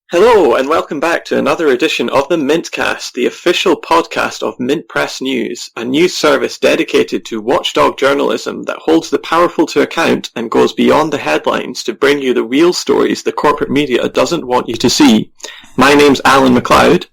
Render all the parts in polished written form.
Hello, and welcome back to another edition of the MintCast, the official podcast of Mint Press News, a news service dedicated to watchdog journalism that holds the powerful to account and goes beyond the headlines to bring you the real stories the corporate media doesn't want you to see. My name's Alan MacLeod.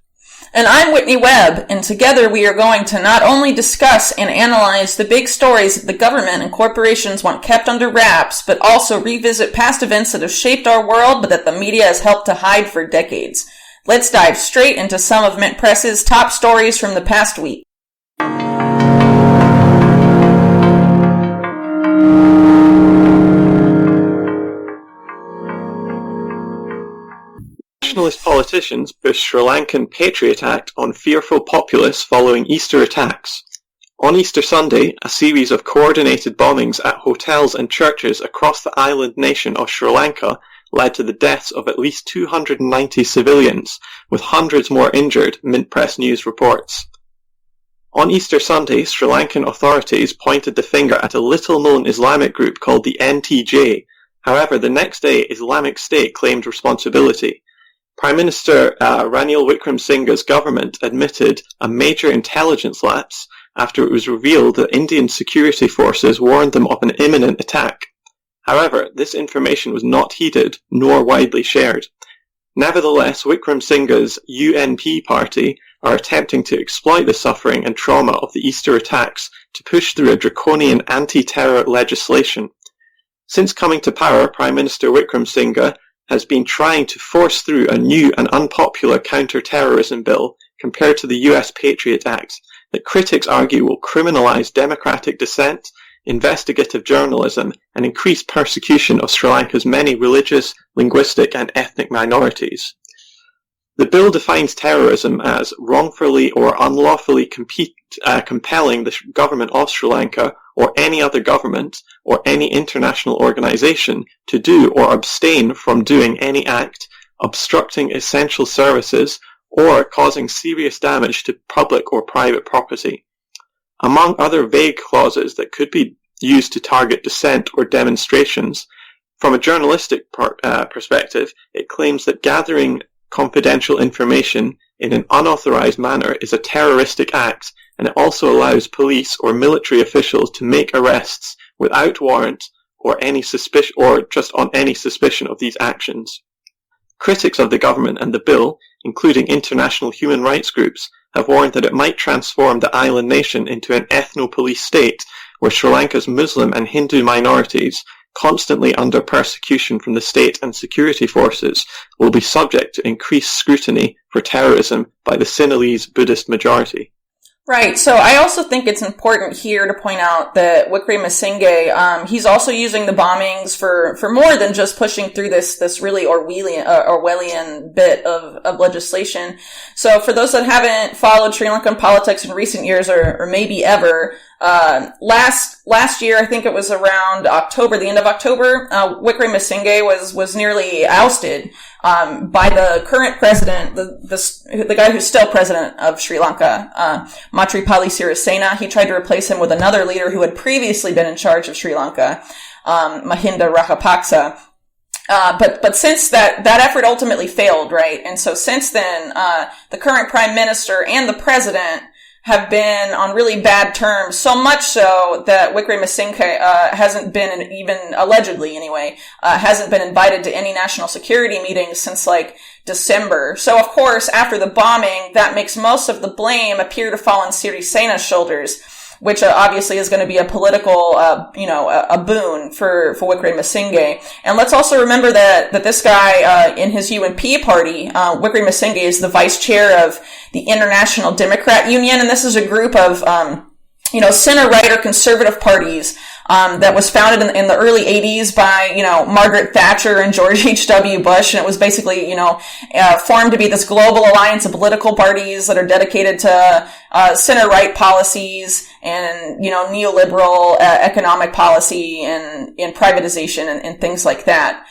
And I'm Whitney Webb, and together we are going to not only discuss and analyze the big stories that the government and corporations want kept under wraps, but also revisit past events that have shaped our world but that the media has helped to hide for decades. Let's dive straight into some of Mint Press's top stories from the past week. Nationalist politicians push Sri Lankan Patriot Act on fearful populace following Easter attacks. On Easter Sunday, a series of coordinated bombings at hotels and churches across the island nation of Sri Lanka led to the deaths of at least 290 civilians, with hundreds more injured, Mint Press News reports. On Easter Sunday, Sri Lankan authorities pointed the finger at a little-known Islamic group called the NTJ. However, the next day, Islamic State claimed responsibility. Prime Minister Ranil Wickremesinghe's government admitted a major intelligence lapse after it was revealed that Indian security forces warned them of an imminent attack. However, this information was not heeded nor widely shared. Nevertheless, Wickremesinghe's UNP party are attempting to exploit the suffering and trauma of the Easter attacks to push through a draconian anti-terror legislation. Since coming to power, Prime Minister Wickremesinghe has been trying to force through a new and unpopular counter-terrorism bill compared to the US Patriot Act that critics argue will criminalize democratic dissent, investigative journalism, and increase persecution of Sri Lanka's many religious, linguistic, and ethnic minorities. The bill defines terrorism as wrongfully or unlawfully compelling the government of Sri Lanka or any other government or any international organization to do or abstain from doing any act obstructing essential services or causing serious damage to public or private property. Among other vague clauses that could be used to target dissent or demonstrations, from a journalistic perspective, it claims that gathering confidential information in an unauthorized manner is a terroristic act, and it also allows police or military officials to make arrests without warrant or any suspicion, or just on any suspicion of these actions. Critics of the government and the bill, including international human rights groups, have warned that it might transform the island nation into an ethno-police state where Sri Lanka's Muslim and Hindu minorities, constantly under persecution from the state and security forces, will be subject to increased scrutiny for terrorism by the Sinhalese Buddhist majority. Right. So I also think it's important here to point out that Wickremesinghe, he's also using the bombings for more than just pushing through this really Orwellian bit of legislation. So for those that haven't followed Sri Lankan politics in recent years or maybe ever, last year, I think it was around October, the end of October, Wickremesinghe was nearly ousted by the current president, the guy who's still president of Sri Lanka, Maithripala Sirisena. He tried to replace him with another leader who had previously been in charge of Sri Lanka, Mahinda Rajapaksa. But since that effort ultimately failed, right? And so since then, the current prime minister and the president have been on really bad terms, so much so that Wickremesinghe hasn't been, even allegedly anyway, hasn't been invited to any national security meetings since like December. So of course, after the bombing, that makes most of the blame appear to fall on Sirisena's shoulders, which obviously is going to be a political, a boon for Wickremesinghe. And let's also remember that this guy, in his UNP party, Wickremesinghe is the vice chair of the International Democrat Union, and this is a group of, center-right or conservative parties, that was founded in the early 80s by, Margaret Thatcher and George H.W. Bush. And it was basically, formed to be this global alliance of political parties that are dedicated to, center-right policies and, neoliberal, economic policy and privatization and things like that.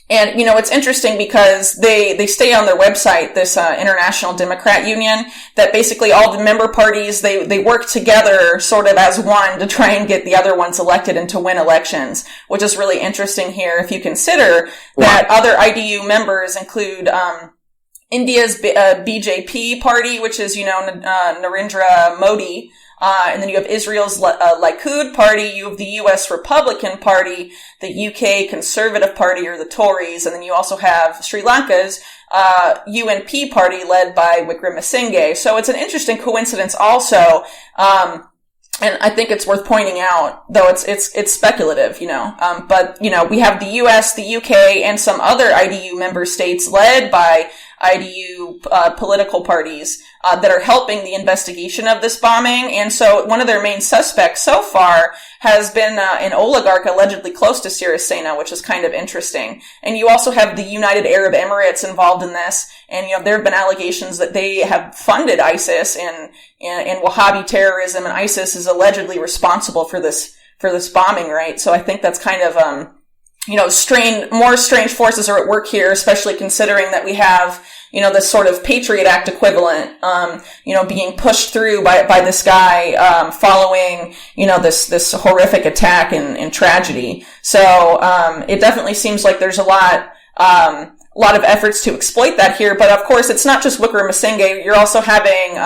And, it's interesting because they stay on their website, this International Democrat Union, that basically all the member parties, they work together sort of as one to try and get the other ones elected and to win elections, which is really interesting here if you consider that other IDU members include India's BJP party, which is, Narendra Modi, and then you have Israel's Likud party, you have the US Republican Party, the UK Conservative Party, or the Tories, and then you also have Sri Lanka's UNP party led by Wickremesinghe. So it's an interesting coincidence also, and I think it's worth pointing out, though it's speculative, but, we have the US, the UK, and some other IDU member states led by IDU political parties that are helping the investigation of this bombing. And so one of their main suspects so far has been an oligarch allegedly close to Sirisena, which is kind of interesting. And you also have the United Arab Emirates involved in this. And, there have been allegations that they have funded ISIS and Wahhabi terrorism, and ISIS is allegedly responsible for this bombing, right? So I think that's kind of, more strange forces are at work here, especially considering that we have, this sort of Patriot Act equivalent, being pushed through by this guy, following, this horrific attack and tragedy. So, it definitely seems like there's a lot of efforts to exploit that here. But of course, it's not just Wickremesinghe. You're also having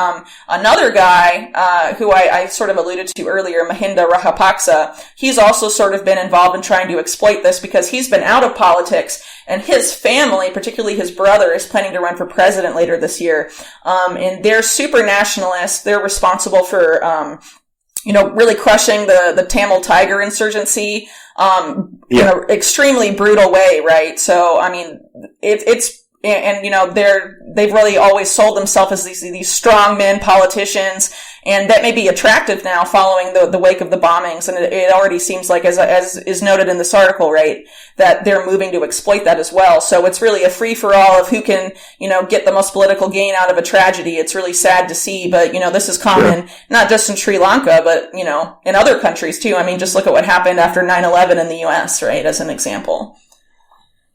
another guy who I sort of alluded to earlier, Mahinda Rajapaksa. He's also sort of been involved in trying to exploit this because he's been out of politics, and his family, particularly his brother, is planning to run for president later this year. And they're super nationalists. They're responsible for really crushing the Tamil Tiger insurgency, extremely brutal way, right? So, I mean, they've really always sold themselves as these strong men politicians, and that may be attractive now following the wake of the bombings. And it already seems like, as is noted in this article, right, that they're moving to exploit that as well. So it's really a free for all of who can, get the most political gain out of a tragedy. It's really sad to see, but, this is common, not just in Sri Lanka, but, in other countries too. I mean, just look at what happened after 9/11 in the US, right, as an example.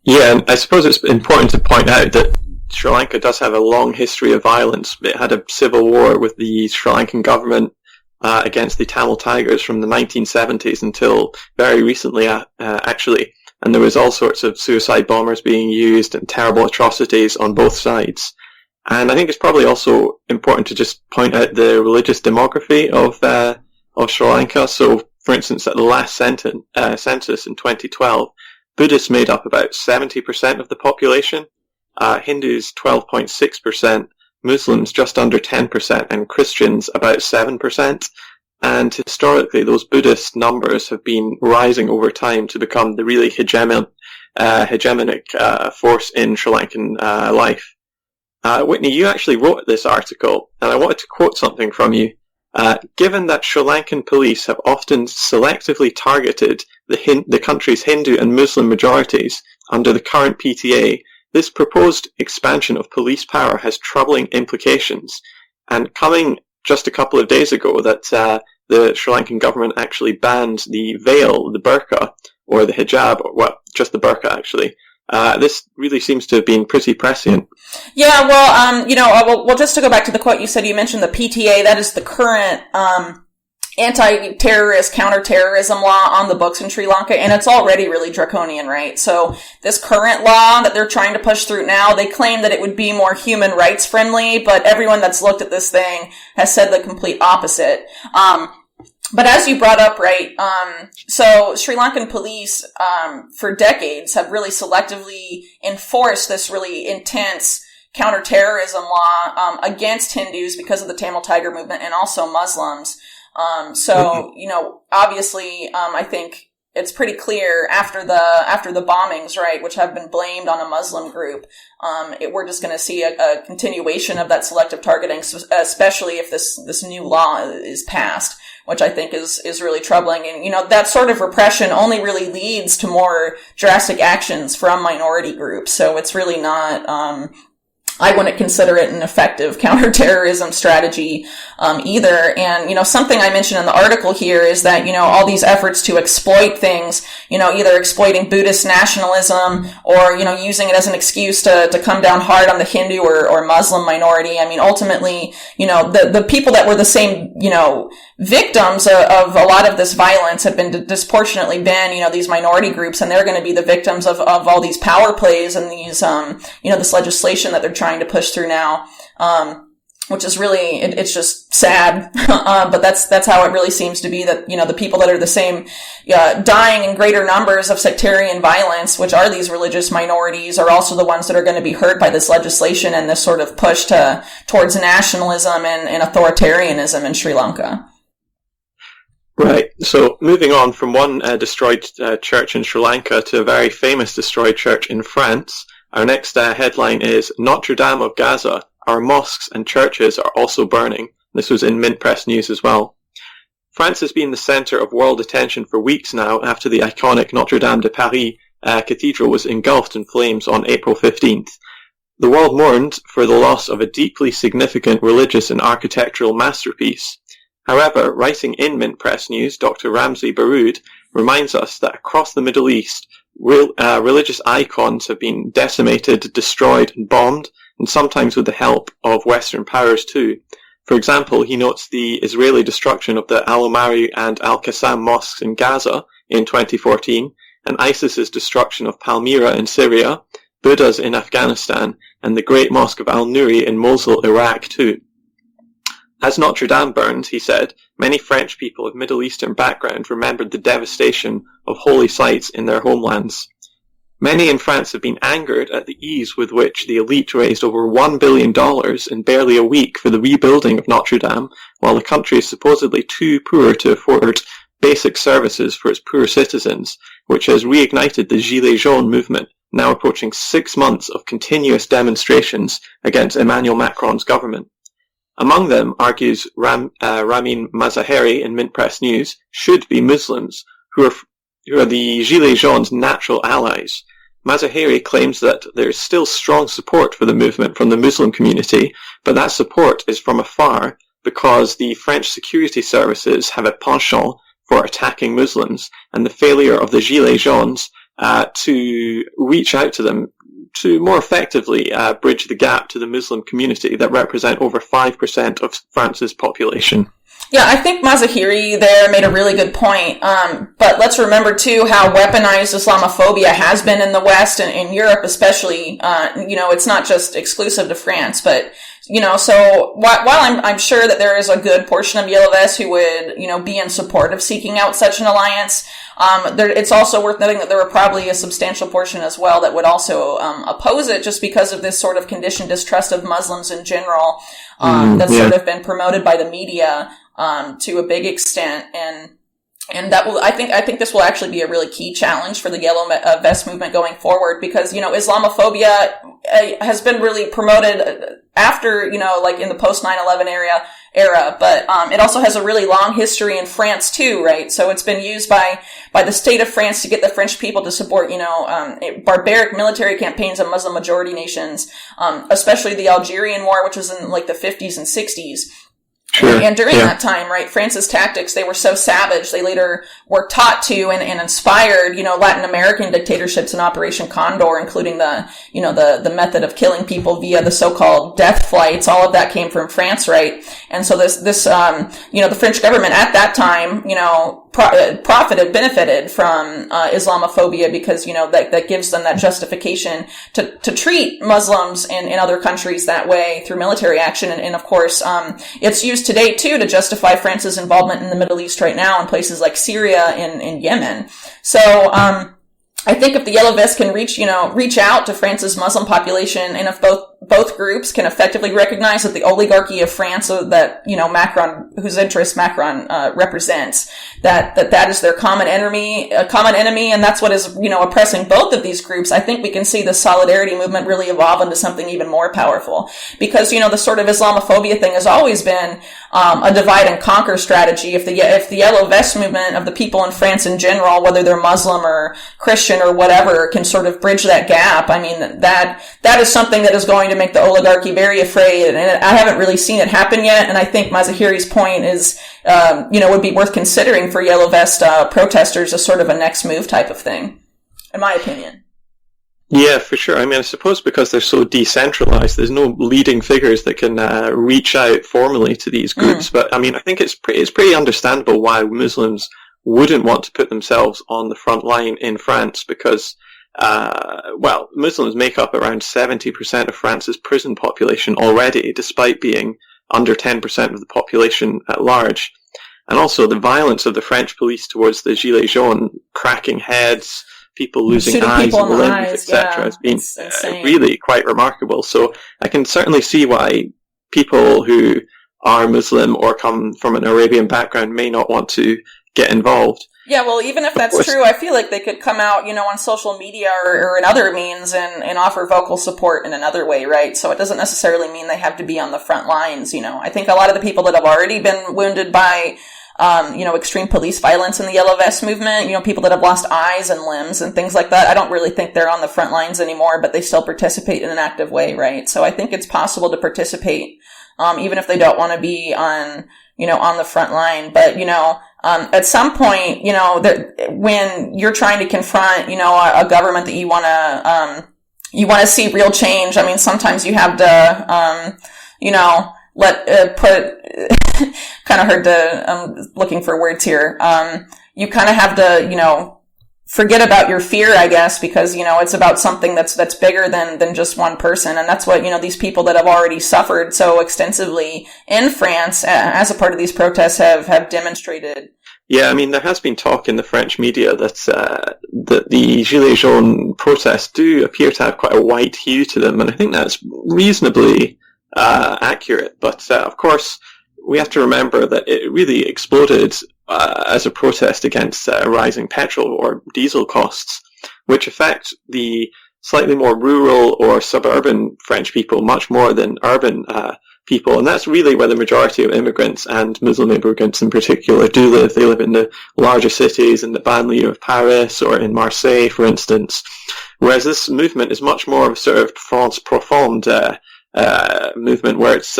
Yeah, and I suppose it's important to point out that Sri Lanka does have a long history of violence. It had a civil war with the Sri Lankan government against the Tamil Tigers from the 1970s until very recently, actually. And there was all sorts of suicide bombers being used and terrible atrocities on both sides. And I think it's probably also important to just point out the religious demography of Sri Lanka. So, for instance, at the last census in 2012, Buddhists made up about 70% of the population, Hindus 12.6%, Muslims just under 10%, and Christians about 7%. And historically, those Buddhist numbers have been rising over time to become the really hegemonic force in Sri Lankan life. Whitney, you actually wrote this article, and I wanted to quote something from you. Given that Sri Lankan police have often selectively targeted the country's Hindu and Muslim majorities under the current PTA, this proposed expansion of police power has troubling implications. And coming just a couple of days ago, that the Sri Lankan government actually banned the veil, the burqa, or the hijab, or well, just the burqa actually. This really seems to have been pretty prescient. Yeah, well, just to go back to the quote you said, you mentioned the PTA, that is the current, anti-terrorist, counter-terrorism law on the books in Sri Lanka, and it's already really draconian, right? So this current law that they're trying to push through now, they claim that it would be more human rights friendly, but everyone that's looked at this thing has said the complete opposite. But as you brought up, right, so Sri Lankan police, for decades have really selectively enforced this really intense counterterrorism law, against Hindus because of the Tamil Tiger movement and also Muslims. Obviously, I think it's pretty clear after the bombings, right, which have been blamed on a Muslim group, we're just going to see a continuation of that selective targeting, especially if this new law is passed, which I think is really troubling. And, that sort of repression only really leads to more drastic actions from minority groups. So it's really not, I wouldn't consider it an effective counterterrorism strategy either. And, something I mentioned in the article here is that, all these efforts to exploit things, either exploiting Buddhist nationalism or, using it as an excuse to come down hard on the Hindu or Muslim minority. I mean, ultimately, the people that were the same, victims of a lot of this violence have been disproportionately been, these minority groups, and they're going to be the victims of all these power plays and these, this legislation that they're trying to push through now, which is really, it's just sad. But that's how it really seems to be, that, the people that are the same, dying in greater numbers of sectarian violence, which are these religious minorities, are also the ones that are going to be hurt by this legislation and this sort of push towards nationalism and authoritarianism in Sri Lanka. Right. So moving on from one destroyed church in Sri Lanka to a very famous destroyed church in France, our next headline is Notre Dame of Gaza. Our mosques and churches are also burning. This was in Mint Press News as well. France has been the centre of world attention for weeks now after the iconic Notre Dame de Paris cathedral was engulfed in flames on April 15th. The world mourned for the loss of a deeply significant religious and architectural masterpiece. However, writing in Mint Press News, Dr. Ramzi Baroud reminds us that across the Middle East, religious icons have been decimated, destroyed, and bombed, and sometimes with the help of Western powers too. For example, he notes the Israeli destruction of the Al-Omari and Al-Qassam mosques in Gaza in 2014, and ISIS's destruction of Palmyra in Syria, Buddhas in Afghanistan, and the Great Mosque of Al-Nuri in Mosul, Iraq too. As Notre Dame burned, he said, many French people of Middle Eastern background remembered the devastation of holy sites in their homelands. Many in France have been angered at the ease with which the elite raised over $1 billion in barely a week for the rebuilding of Notre Dame, while the country is supposedly too poor to afford basic services for its poor citizens, which has reignited the Gilets jaunes movement, now approaching 6 months of continuous demonstrations against Emmanuel Macron's government. Among them, argues Ramin Mazaheri in Mint Press News, should be Muslims, who are the Gilets jaunes' natural allies. Mazaheri claims that there is still strong support for the movement from the Muslim community, but that support is from afar because the French security services have a penchant for attacking Muslims, and the failure of the Gilets jaunes to reach out to them to more effectively bridge the gap to the Muslim community that represent over 5% of France's population. Yeah, I think Mazahiri there made a really good point. But let's remember too how weaponized Islamophobia has been in the West and in Europe especially. It's not just exclusive to France, but so while I'm sure that there is a good portion of Yellow Vests who would, be in support of seeking out such an alliance, it's also worth noting that there were probably a substantial portion as well that would also oppose it just because of this sort of conditioned distrust of Muslims in general that's sort of been promoted by the media to a big extent. And that will, I think this will actually be a really key challenge for the Yellow Vest movement going forward because, Islamophobia has been really promoted after, like in the post 9/11 era, but it also has a really long history in France too, right? So it's been used by the state of France to get the French people to support, barbaric military campaigns in Muslim majority nations, especially the Algerian War, which was in like the 50s and 60s. Sure. And during that time, right, France's tactics, they were so savage, they later were taught to and inspired, Latin American dictatorships in Operation Condor, including the method of killing people via the so-called death flights. All of that came from France, right? And so this the French government at that time, benefited from Islamophobia because, that gives them that justification to treat Muslims in other countries that way through military action. And of course, it's used today too to justify France's involvement in the Middle East right now in places like Syria and Yemen. So, I think if the Yellow Vests can reach out to France's Muslim population, and if both groups can effectively recognize that the oligarchy of France, that, Macron, whose interests Macron, represents, that is their common enemy, and that's what is, oppressing both of these groups, I think we can see the solidarity movement really evolve into something even more powerful. Because, the sort of Islamophobia thing has always been, a divide and conquer strategy. If the yellow vest movement of the people in France in general, whether they're Muslim or Christian or whatever, can sort of bridge that gap, I mean, that is something that is going to make the oligarchy very afraid. And I haven't really seen it happen yet. And I think Mazahiri's point is, would be worth considering for yellow vest protesters as sort of a next move type of thing, in my opinion. Yeah, for sure. I mean, I suppose because they're so decentralized, there's no leading figures that can reach out formally to these groups. But I mean, I think it's pretty understandable why Muslims wouldn't want to put themselves on the front line in France, because Muslims make up around 70% of France's prison population already, despite being under 10% of the population at large. And also the violence of the French police towards the Gilets jaunes, cracking heads, people losing eyes and limbs, etc., has been really quite remarkable. So I can certainly see why people who are Muslim or come from an Arabian background may not want to get involved. Yeah, well, even if that's true, I feel like they could come out, on social media or in other means and offer vocal support in another way, right? So it doesn't necessarily mean they have to be on the front lines, I think a lot of the people that have already been wounded by extreme police violence in the yellow vest movement, people that have lost eyes and limbs and things like that, I don't really think they're on the front lines anymore, but they still participate in an active way, right? So I think it's possible to participate, even if they don't want to be on the front line. But, at some point, when you're trying to confront, a government that you want to see real change, I mean, sometimes you have to, kind of hard to, I'm looking for words here. You kind of have to, forget about your fear, I guess, because, it's about something that's bigger than just one person. And that's what, these people that have already suffered so extensively in France as a part of these protests have demonstrated. Yeah, I mean, there has been talk in the French media that the Gilets jaunes protests do appear to have quite a white hue to them. And I think that's reasonably accurate. But, of course, we have to remember that it really exploded as a protest against rising petrol or diesel costs, which affect the slightly more rural or suburban French people much more than urban people. And that's really where the majority of immigrants, and Muslim immigrants in particular, do live. They live in the larger cities, in the banlieue of Paris or in Marseille, for instance. Whereas this movement is much more of a sort of France profonde movement, where it's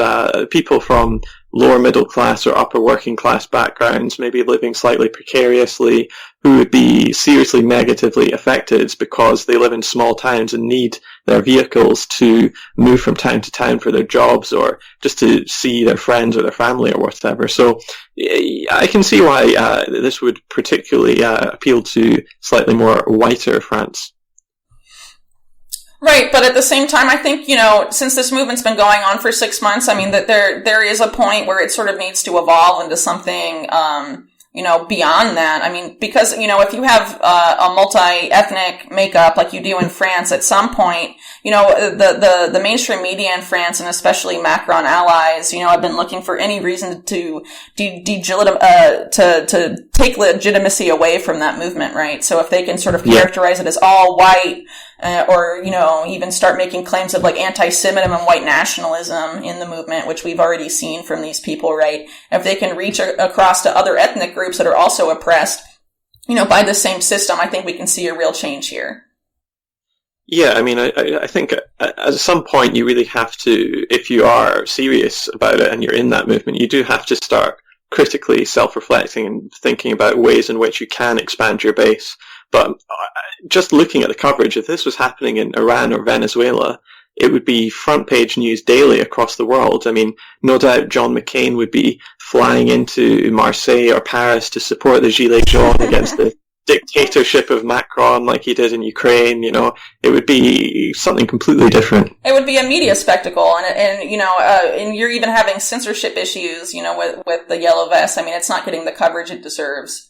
people from lower middle class or upper working class backgrounds, maybe living slightly precariously, who would be seriously negatively affected because they live in small towns and need their vehicles to move from town to town for their jobs or just to see their friends or their family or whatever. So I can see why this would particularly appeal to slightly more whiter France. Right, but at the same time, I think, since this movement's been going on for 6 months, I mean, that there is a point where it sort of needs to evolve into something, beyond that. I mean, because, if you have a multi-ethnic makeup like you do in France, at some point, the mainstream media in France, and especially Macron allies, have been looking for any reason to take legitimacy away from that movement, right? So if they can sort of characterize it as all white, or, even start making claims of like anti-Semitism and white nationalism in the movement, which we've already seen from these people, right? If they can reach across to other ethnic groups that are also oppressed, by the same system, I think we can see a real change here. Yeah, I mean, I think at some point you really have to, if you are serious about it and you're in that movement, you do have to start critically self-reflecting and thinking about ways in which you can expand your base. But just looking at the coverage, if this was happening in Iran or Venezuela, it would be front page news daily across the world. I mean, no doubt John McCain would be flying into Marseille or Paris to support the Gilets jaunes against the dictatorship of Macron like he did in Ukraine. It would be something completely different. It would be a media spectacle, and you're even having censorship issues, with the yellow vest. I mean, it's not getting the coverage it deserves.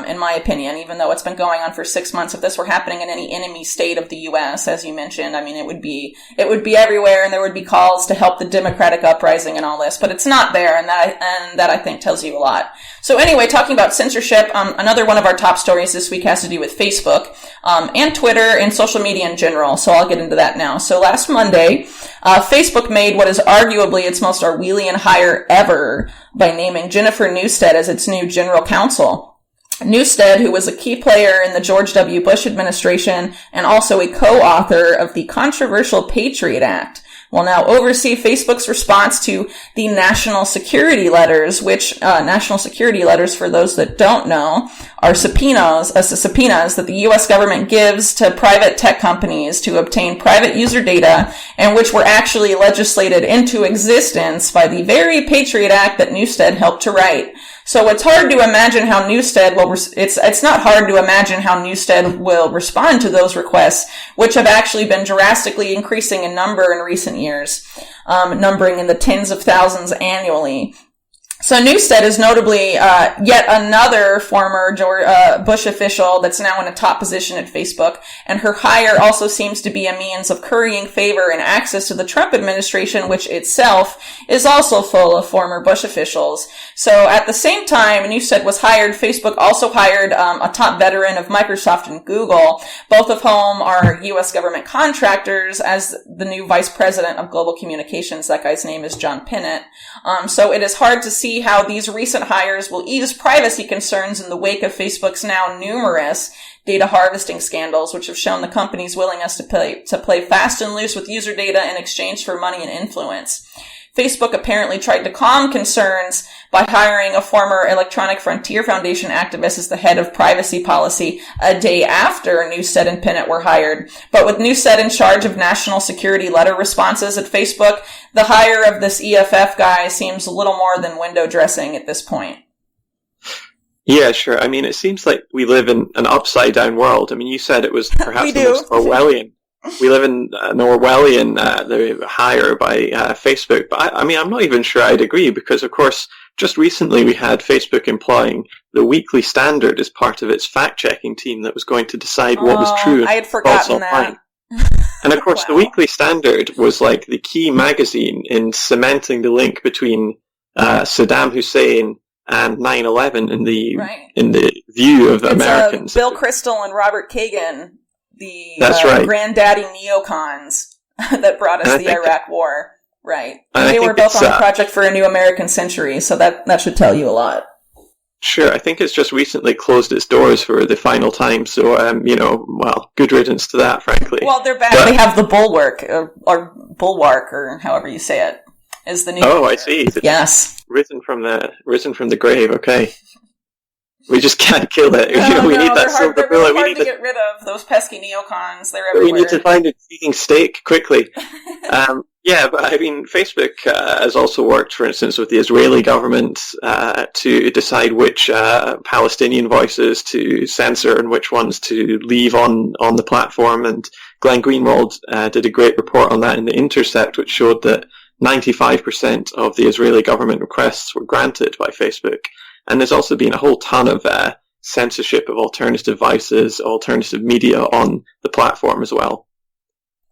In my opinion, even though it's been going on for 6 months. If this were happening in any enemy state of the U.S., as you mentioned, I mean, it would be everywhere, and there would be calls to help the democratic uprising and all this, but it's not there, and that I think tells you a lot. So anyway, talking about censorship, another one of our top stories this week has to do with Facebook, and Twitter and social media in general. So I'll get into that now. So last Monday, Facebook made what is arguably its most Orwellian hire ever, by naming Jennifer Newstead as its new general counsel. Newstead, who was a key player in the George W. Bush administration and also a co-author of the controversial Patriot Act, will now oversee Facebook's response to the national security letters, which, national security letters, for those that don't know, are subpoenas that the U.S. government gives to private tech companies to obtain private user data, and which were actually legislated into existence by the very Patriot Act that Newstead helped to write. So it's hard to imagine how Newstead will, it's not hard to imagine how Newstead will respond to those requests, which have actually been drastically increasing in number in recent years, numbering in the tens of thousands annually. So Newstead is notably yet another former Bush official that's now in a top position at Facebook, and her hire also seems to be a means of currying favor and access to the Trump administration, which itself is also full of former Bush officials. So at the same time Newstead was hired, Facebook also hired a top veteran of Microsoft and Google, both of whom are U.S. government contractors, as the new vice president of global communications. That guy's name is John Pinnett. So it is hard to see how these recent hires will ease privacy concerns in the wake of Facebook's now numerous data harvesting scandals, which have shown the company's willingness to play fast and loose with user data in exchange for money and influence. Facebook apparently tried to calm concerns by hiring a former Electronic Frontier Foundation activist as the head of privacy policy a day after Newstead and Pinnett were hired. But with Newstead in charge of national security letter responses at Facebook, the hire of this EFF guy seems a little more than window dressing at this point. Yeah, sure. I mean, it seems like we live in an upside-down world. I mean, you said it was perhaps the most Orwellian. We live in an Orwellian the hire by Facebook, but I mean, I'm not even sure I'd agree, because, of course, just recently we had Facebook employing the Weekly Standard as part of its fact-checking team that was going to decide what was true. I had forgotten that. And, of course, wow. The Weekly Standard was like the key magazine in cementing the link between Saddam Hussein and 9/11 in the view of Americans. Bill Kristol and Robert Kagan, the right. granddaddy neocons that brought us the Iraq War. Right. And they were both on the project for a new American century, so that should tell you a lot. Sure, I think it's just recently closed its doors for the final time, so, good riddance to that, frankly. Well, they're back. They have the Bulwark, or Bulwark, or however you say it, is the new... Oh, I see. Yes. Risen from the grave, okay. We just can't kill it. We need that silver bullet. They're really hard to get rid of, those pesky neocons. They're everywhere. We need to find a cheating steak quickly. But I mean, Facebook has also worked, for instance, with the Israeli government to decide which Palestinian voices to censor and which ones to leave on the platform. And Glenn Greenwald did a great report on that in The Intercept, which showed that 95% of the Israeli government requests were granted by Facebook. And there's also been a whole ton of censorship of alternative voices, alternative media on the platform as well.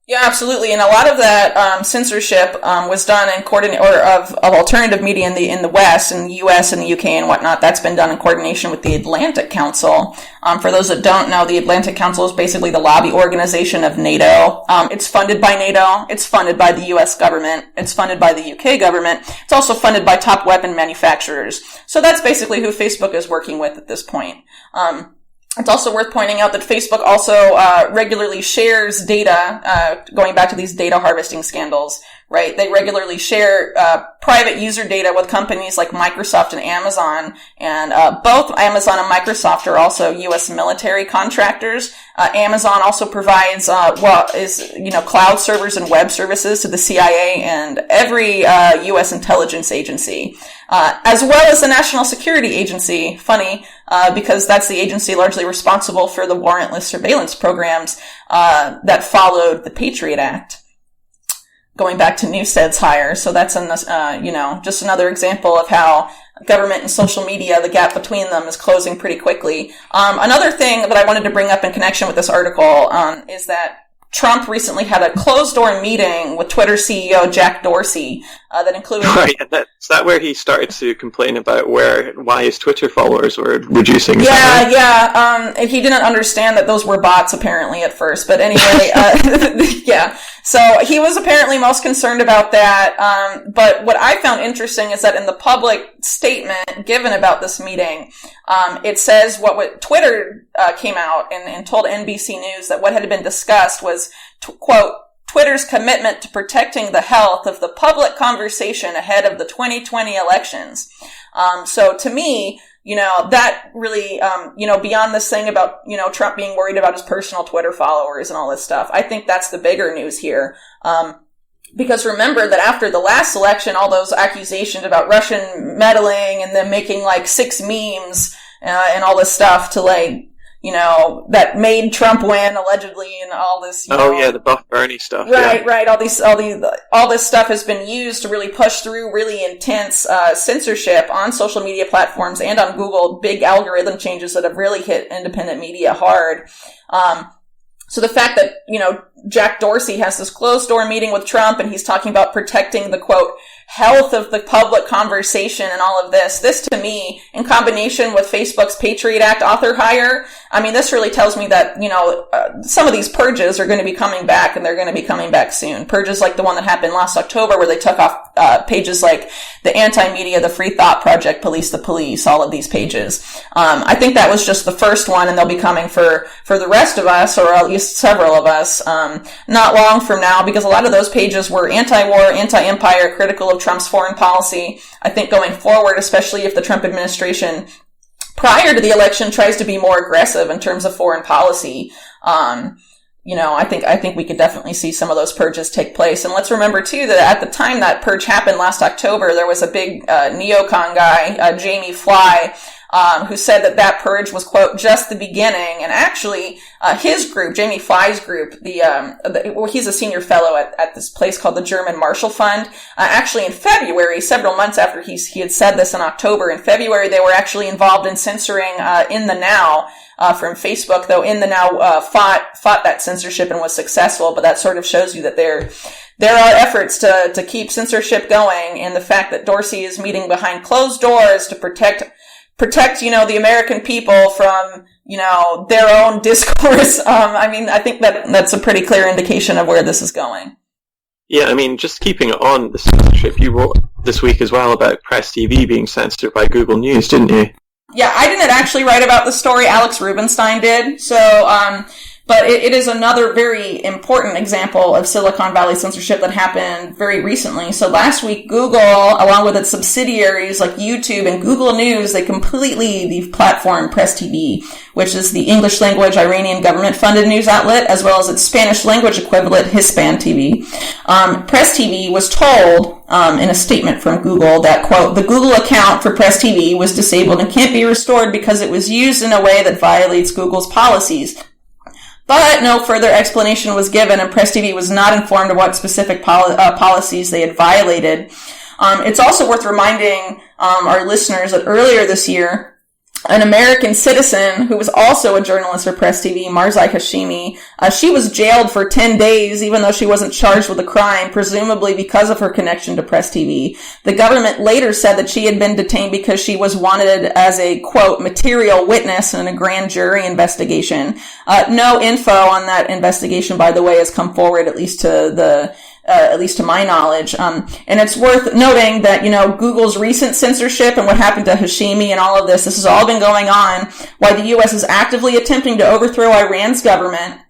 Yeah, absolutely, and a lot of that censorship was done in of alternative media in the West, in the U.S. and the U.K. and whatnot. That's been done in coordination with the Atlantic Council. For those that don't know, the Atlantic Council is basically the lobby organization of NATO. It's funded by NATO. It's funded by the U.S. government. It's funded by the U.K. government. It's also funded by top weapon manufacturers. So that's basically who Facebook is working with at this point. It's also worth pointing out that Facebook also regularly shares data, going back to these data harvesting scandals, right? They regularly share private user data with companies like Microsoft and Amazon, and both Amazon and Microsoft are also U.S. military contractors. Amazon also provides cloud servers and web services to the CIA and every U.S. intelligence agency, as well as the National Security Agency. Funny, because that's the agency largely responsible for the warrantless surveillance programs that followed the Patriot Act. Going back to Newstead's hire, so that's just another example of how government and social media, the gap between them is closing pretty quickly. Another thing that I wanted to bring up in connection with this article is that Trump recently had a closed-door meeting with Twitter CEO Jack Dorsey that included... Right, and is that where he started to complain about why his Twitter followers were reducing? Yeah. He didn't understand that those were bots, apparently, at first. But anyway, yeah. So he was apparently most concerned about that. But what I found interesting is that in the public statement given about this meeting, it says what Twitter came out and told NBC News that what had been discussed was, quote, Twitter's commitment to protecting the health of the public conversation ahead of the 2020 elections. So to me, that really, beyond this thing about, Trump being worried about his personal Twitter followers and all this stuff, I think that's the bigger news here. Because remember that after the last election, all those accusations about Russian meddling and them making like 6 memes, and all this stuff to that made Trump win allegedly and all this. The Buff Bernie stuff. Right. All this stuff has been used to really push through really intense censorship on social media platforms and on Google. Big algorithm changes that have really hit independent media hard. So the fact that Jack Dorsey has this closed door meeting with Trump and he's talking about protecting the quote health of the public conversation and all of this to me, in combination with Facebook's Patriot Act author hire, this really tells me that, some of these purges are going to be coming back and they're going to be coming back soon. Purges like the one that happened last October where they took off pages like the Anti-Media, the Free Thought Project, Police the Police, all of these pages. I think that was just the first one and they'll be coming for the rest of us, or at least several of us, not long from now, because a lot of those pages were anti-war, anti-empire, critical of Trump's foreign policy. I think going forward, especially if the Trump administration prior to the election tries to be more aggressive in terms of foreign policy, I think we could definitely see some of those purges take place. And let's remember too that at the time that purge happened last October, there was a big neocon guy, Jamie Fly, who said that purge was, quote, just the beginning. And actually, his group, Jamie Fly's group, he's a senior fellow at this place called the German Marshall Fund. Actually in February, several months after he had said this in October, in February, they were actually involved in censoring, In the Now, from Facebook, though In the Now, fought that censorship and was successful. But that sort of shows you that there are efforts to keep censorship going, and the fact that Dorsey is meeting behind closed doors to protect, the American people from, their own discourse. I think that's a pretty clear indication of where this is going. Yeah, just keeping on the censorship, you wrote this week as well about Press TV being censored by Google News, didn't you? Yeah, I didn't actually write about the story. Alex Rubinstein did. So, but it is another very important example of Silicon Valley censorship that happened very recently. So last week, Google, along with its subsidiaries like YouTube and Google News, they completely deplatformed Press TV, which is the English language Iranian government-funded news outlet, as well as its Spanish language equivalent, Hispan TV. Press TV was told in a statement from Google that, quote, the Google account for Press TV was disabled and can't be restored because it was used in a way that violates Google's policies. But no further explanation was given, and Press TV was not informed of what specific policies they had violated. It's also worth reminding our listeners that earlier this year, an American citizen who was also a journalist for Press TV, Marzai Hashimi, she was jailed for 10 days even though she wasn't charged with a crime, presumably because of her connection to Press TV. The government later said that she had been detained because she was wanted as a, quote, material witness in a grand jury investigation. No info on that investigation, by the way, has come forward, at least to my knowledge. And it's worth noting that, Google's recent censorship and what happened to Hashimi and all of this has all been going on while the U.S. is actively attempting to overthrow Iran's government,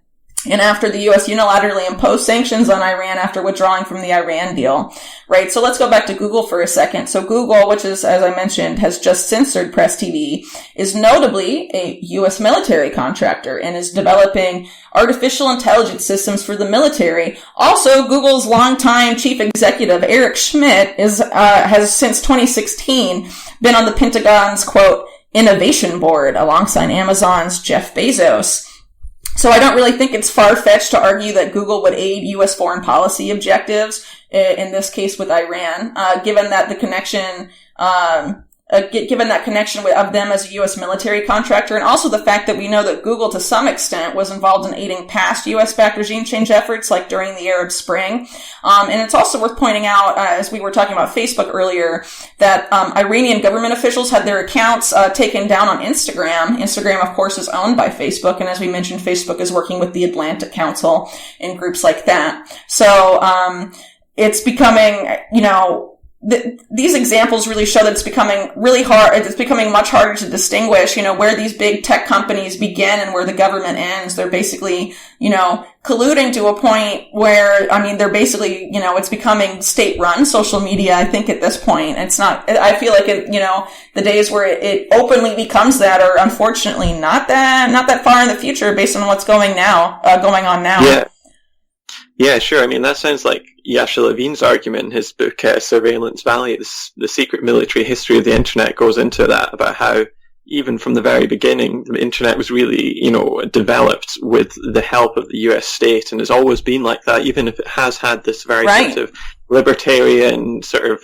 and after the U.S. unilaterally imposed sanctions on Iran after withdrawing from the Iran deal, right? So let's go back to Google for a second. So Google, which is, as I mentioned, has just censored Press TV, is notably a U.S. military contractor and is developing artificial intelligence systems for the military. Also, Google's longtime chief executive, Eric Schmidt, has since 2016 been on the Pentagon's, quote, innovation board alongside Amazon's Jeff Bezos. So I don't really think it's far-fetched to argue that Google would aid U.S. foreign policy objectives, in this case with Iran, given that the connection given that connection of them as a U.S. military contractor, and also the fact that we know that Google, to some extent, was involved in aiding past U.S.-backed regime change efforts, like during the Arab Spring. And it's also worth pointing out, as we were talking about Facebook earlier, that Iranian government officials had their accounts taken down on Instagram. Instagram, of course, is owned by Facebook, and as we mentioned, Facebook is working with the Atlantic Council and groups like that. So it's becoming, these examples really show that it's becoming really hard. It's becoming much harder to distinguish, where these big tech companies begin and where the government ends. They're basically, colluding to a point where, they're basically, it's becoming state-run social media, I think, at this point. It's not, I feel like the days where it openly becomes that are unfortunately not that far in the future based on what's going on now. Yeah. Yeah, sure. That sounds like Yasha Levine's argument in his book, Surveillance Valley. The secret military history of the internet goes into that, about how even from the very beginning, the internet was really, developed with the help of the US state, and has always been like that, even if it has had this very sort of libertarian sort of,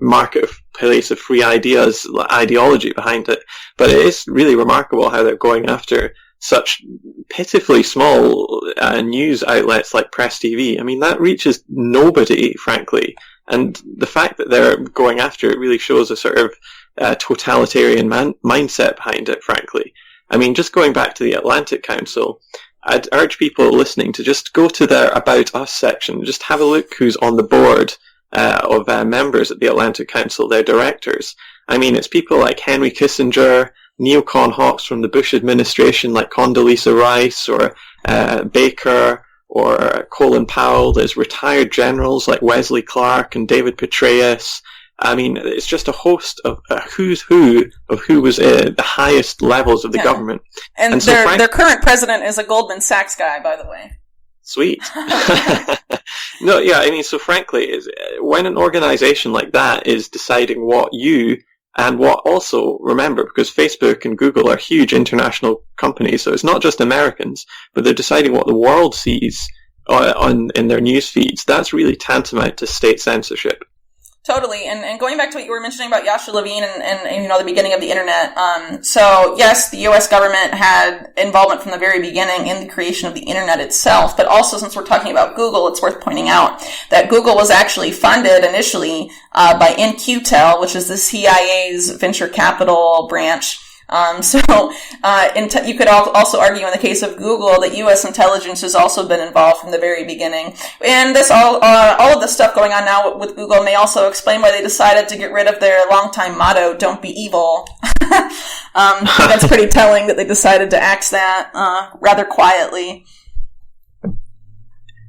marketplace of free ideas, ideology behind it. But it is really remarkable how they're going after such pitifully small news outlets like Press TV. That reaches nobody, frankly. And the fact that they're going after it really shows a sort of totalitarian mindset behind it, frankly. Just going back to the Atlantic Council, I'd urge people listening to just go to their About Us section, just have a look who's on the board of members at the Atlantic Council, their directors. It's people like Henry Kissinger, neocon hawks from the Bush administration like Condoleezza Rice or Baker or Colin Powell. There's retired generals like Wesley Clark and David Petraeus. It's just a host of who's who of who was at the highest levels of the government. And so their current president is a Goldman Sachs guy, by the way. Sweet. No, yeah, so frankly, when an organization like that is deciding what you, and what also, remember, because Facebook and Google are huge international companies, so it's not just Americans, but they're deciding what the world sees in their news feeds. That's really tantamount to state censorship. Totally. And going back to what you were mentioning about Yasha Levine and the beginning of the internet. So yes, the U.S. government had involvement from the very beginning in the creation of the internet itself. But also, since we're talking about Google, it's worth pointing out that Google was actually funded initially, by NQTel, which is the CIA's venture capital branch. You could also argue in the case of Google that U.S. intelligence has also been involved from the very beginning. And this all of the stuff going on now with Google may also explain why they decided to get rid of their longtime motto, "Don't be evil." That's pretty telling that they decided to axe that rather quietly.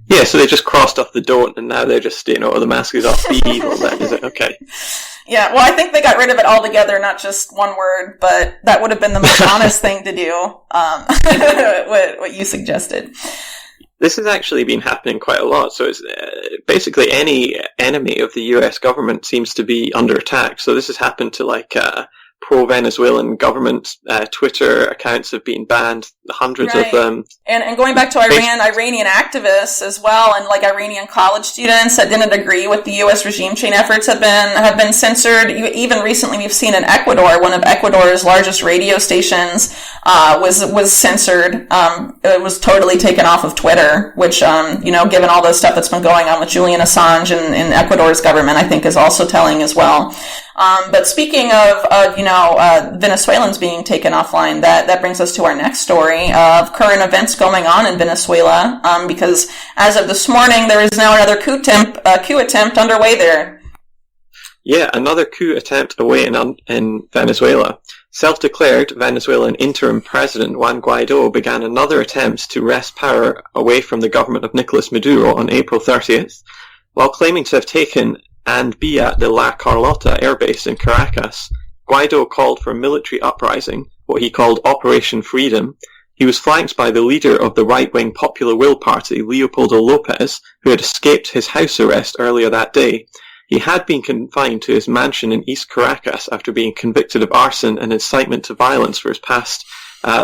Yeah, so they just crossed off the don't, and now they're just, the mask is off, be evil then, is it? Okay. Yeah, well, I think they got rid of it altogether, not just one word, but that would have been the most honest thing to do, what you suggested. This has actually been happening quite a lot, so it's basically any enemy of the US government seems to be under attack. So this has happened to pro-Venezuelan government Twitter accounts have been banned, hundreds of them. And going back to Iranian activists as well, and Iranian college students that didn't agree with the U.S. regime change efforts have been censored. Even recently, we've seen in Ecuador, one of Ecuador's largest radio stations was censored. It was totally taken off of Twitter, which given all the stuff that's been going on with Julian Assange in Ecuador's government, I think is also telling as well. But speaking of Venezuelans being taken offline, that brings us to our next story of current events going on in Venezuela, because as of this morning, there is now another coup attempt underway there. Yeah, another coup attempt away in Venezuela. Self-declared Venezuelan interim president Juan Guaido began another attempt to wrest power away from the government of Nicolas Maduro on April 30th, while claiming to have taken and be at the La Carlota airbase in Caracas. Guaido called for a military uprising, what he called Operation Freedom. He was flanked by the leader of the right-wing Popular Will Party, Leopoldo Lopez, who had escaped his house arrest earlier that day. He had been confined to his mansion in East Caracas after being convicted of arson and incitement to violence for his past,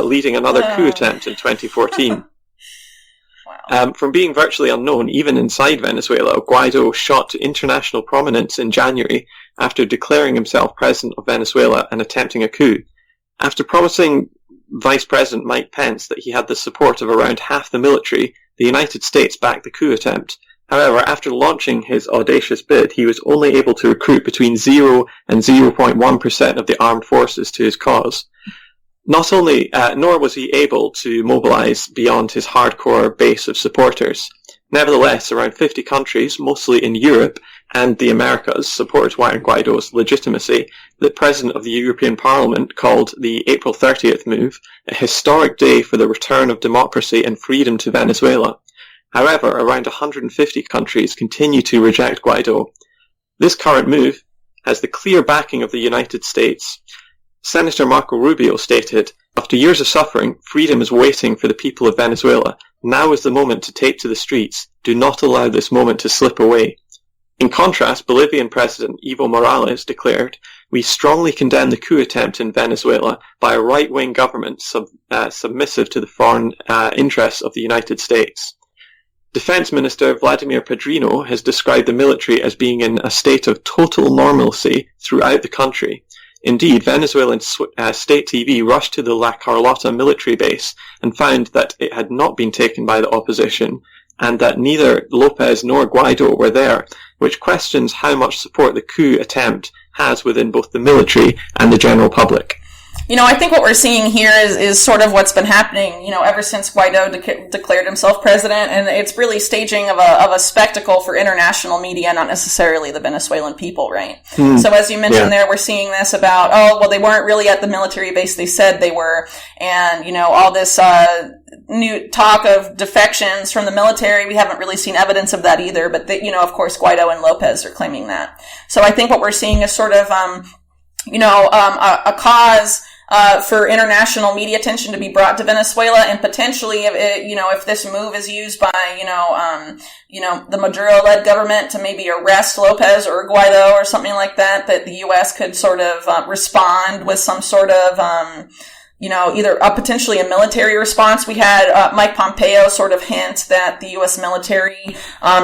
leading another coup attempt in 2014. From being virtually unknown, even inside Venezuela, Guaido shot to international prominence in January after declaring himself president of Venezuela and attempting a coup. After promising Vice President Mike Pence that he had the support of around half the military, the United States backed the coup attempt. However, after launching his audacious bid, he was only able to recruit between 0 and 0.1% of the armed forces to his cause. Nor was he able to mobilize beyond his hardcore base of supporters. Nevertheless, around 50 countries, mostly in Europe and the Americas, supported Juan Guaido's legitimacy. The President of the European Parliament called the April 30th move a historic day for the return of democracy and freedom to Venezuela. However, around 150 countries continue to reject Guaido. This current move has the clear backing of the United States. Senator Marco Rubio stated, "After years of suffering, freedom is waiting for the people of Venezuela. Now is the moment to take to the streets. Do not allow this moment to slip away." In contrast, Bolivian President Evo Morales declared, "We strongly condemn the coup attempt in Venezuela by a right-wing government submissive to the foreign interests of the United States." Defense Minister Vladimir Pedrino has described the military as being in a state of total normalcy throughout the country. Indeed, Venezuelan state TV rushed to the La Carlota military base and found that it had not been taken by the opposition and that neither Lopez nor Guaido were there, which questions how much support the coup attempt has within both the military and the general public. I think what we're seeing here is sort of what's been happening, ever since Guaido declared himself president, and it's really staging of a spectacle for international media, not necessarily the Venezuelan people, right? So as you mentioned there, we're seeing this about, they weren't really at the military base they said they were, and, all this, new talk of defections from the military, we haven't really seen evidence of that either, but, of course, Guaido and Lopez are claiming that. So I think what we're seeing is sort of, a cause for international media attention to be brought to Venezuela, and potentially, if this move is used by, the Maduro-led government to maybe arrest Lopez or Guaido or something like that, that the U.S. could sort of respond with some sort of, either potentially a military response. We had Mike Pompeo sort of hint that the U.S. military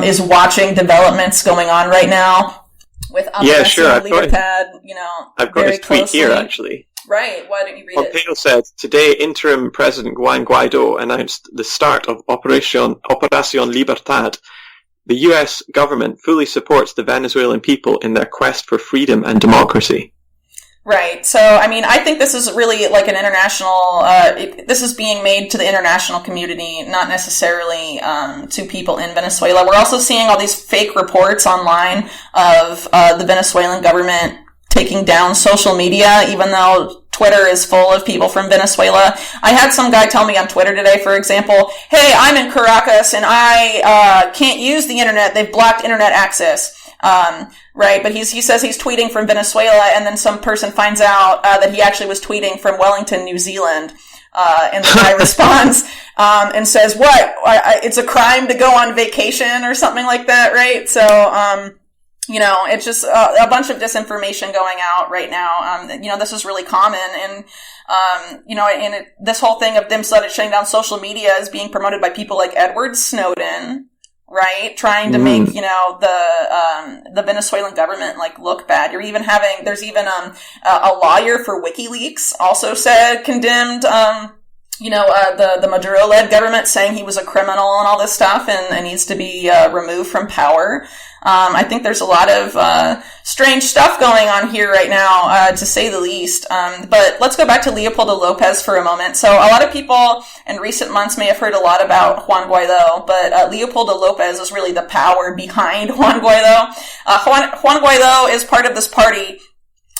is watching developments going on right now with leader pad, I've got his tweet here, actually. Right, why don't you read Pompeo said, "Today, interim President Juan Guaido announced the start of Operación Libertad. The U.S. government fully supports the Venezuelan people in their quest for freedom and democracy." Right. So, I think this is really like an international, this is being made to the international community, not necessarily to people in Venezuela. We're also seeing all these fake reports online of the Venezuelan government taking down social media, even though Twitter is full of people from Venezuela. I had some guy tell me on Twitter today, for example, "Hey, I'm in Caracas and I can't use the internet. They've blocked internet access." Right, but he says he's tweeting from Venezuela, and then some person finds out that he actually was tweeting from Wellington, New Zealand. And the guy responds and says, "What? It's a crime to go on vacation," or something like that, right? So, it's just a bunch of disinformation going out right now. This is really common, and this whole thing of them shutting down social media is being promoted by people like Edward Snowden, right? Trying to make, the Venezuelan government, look bad. There's even a lawyer for WikiLeaks also condemned, the Maduro-led government, saying he was a criminal and all this stuff and needs to be removed from power. I think there's a lot of strange stuff going on here right now, to say the least. But let's go back to Leopoldo Lopez for a moment. So a lot of people in recent months may have heard a lot about Juan Guaido, but Leopoldo Lopez is really the power behind Juan Guaido. Juan Guaido is part of this party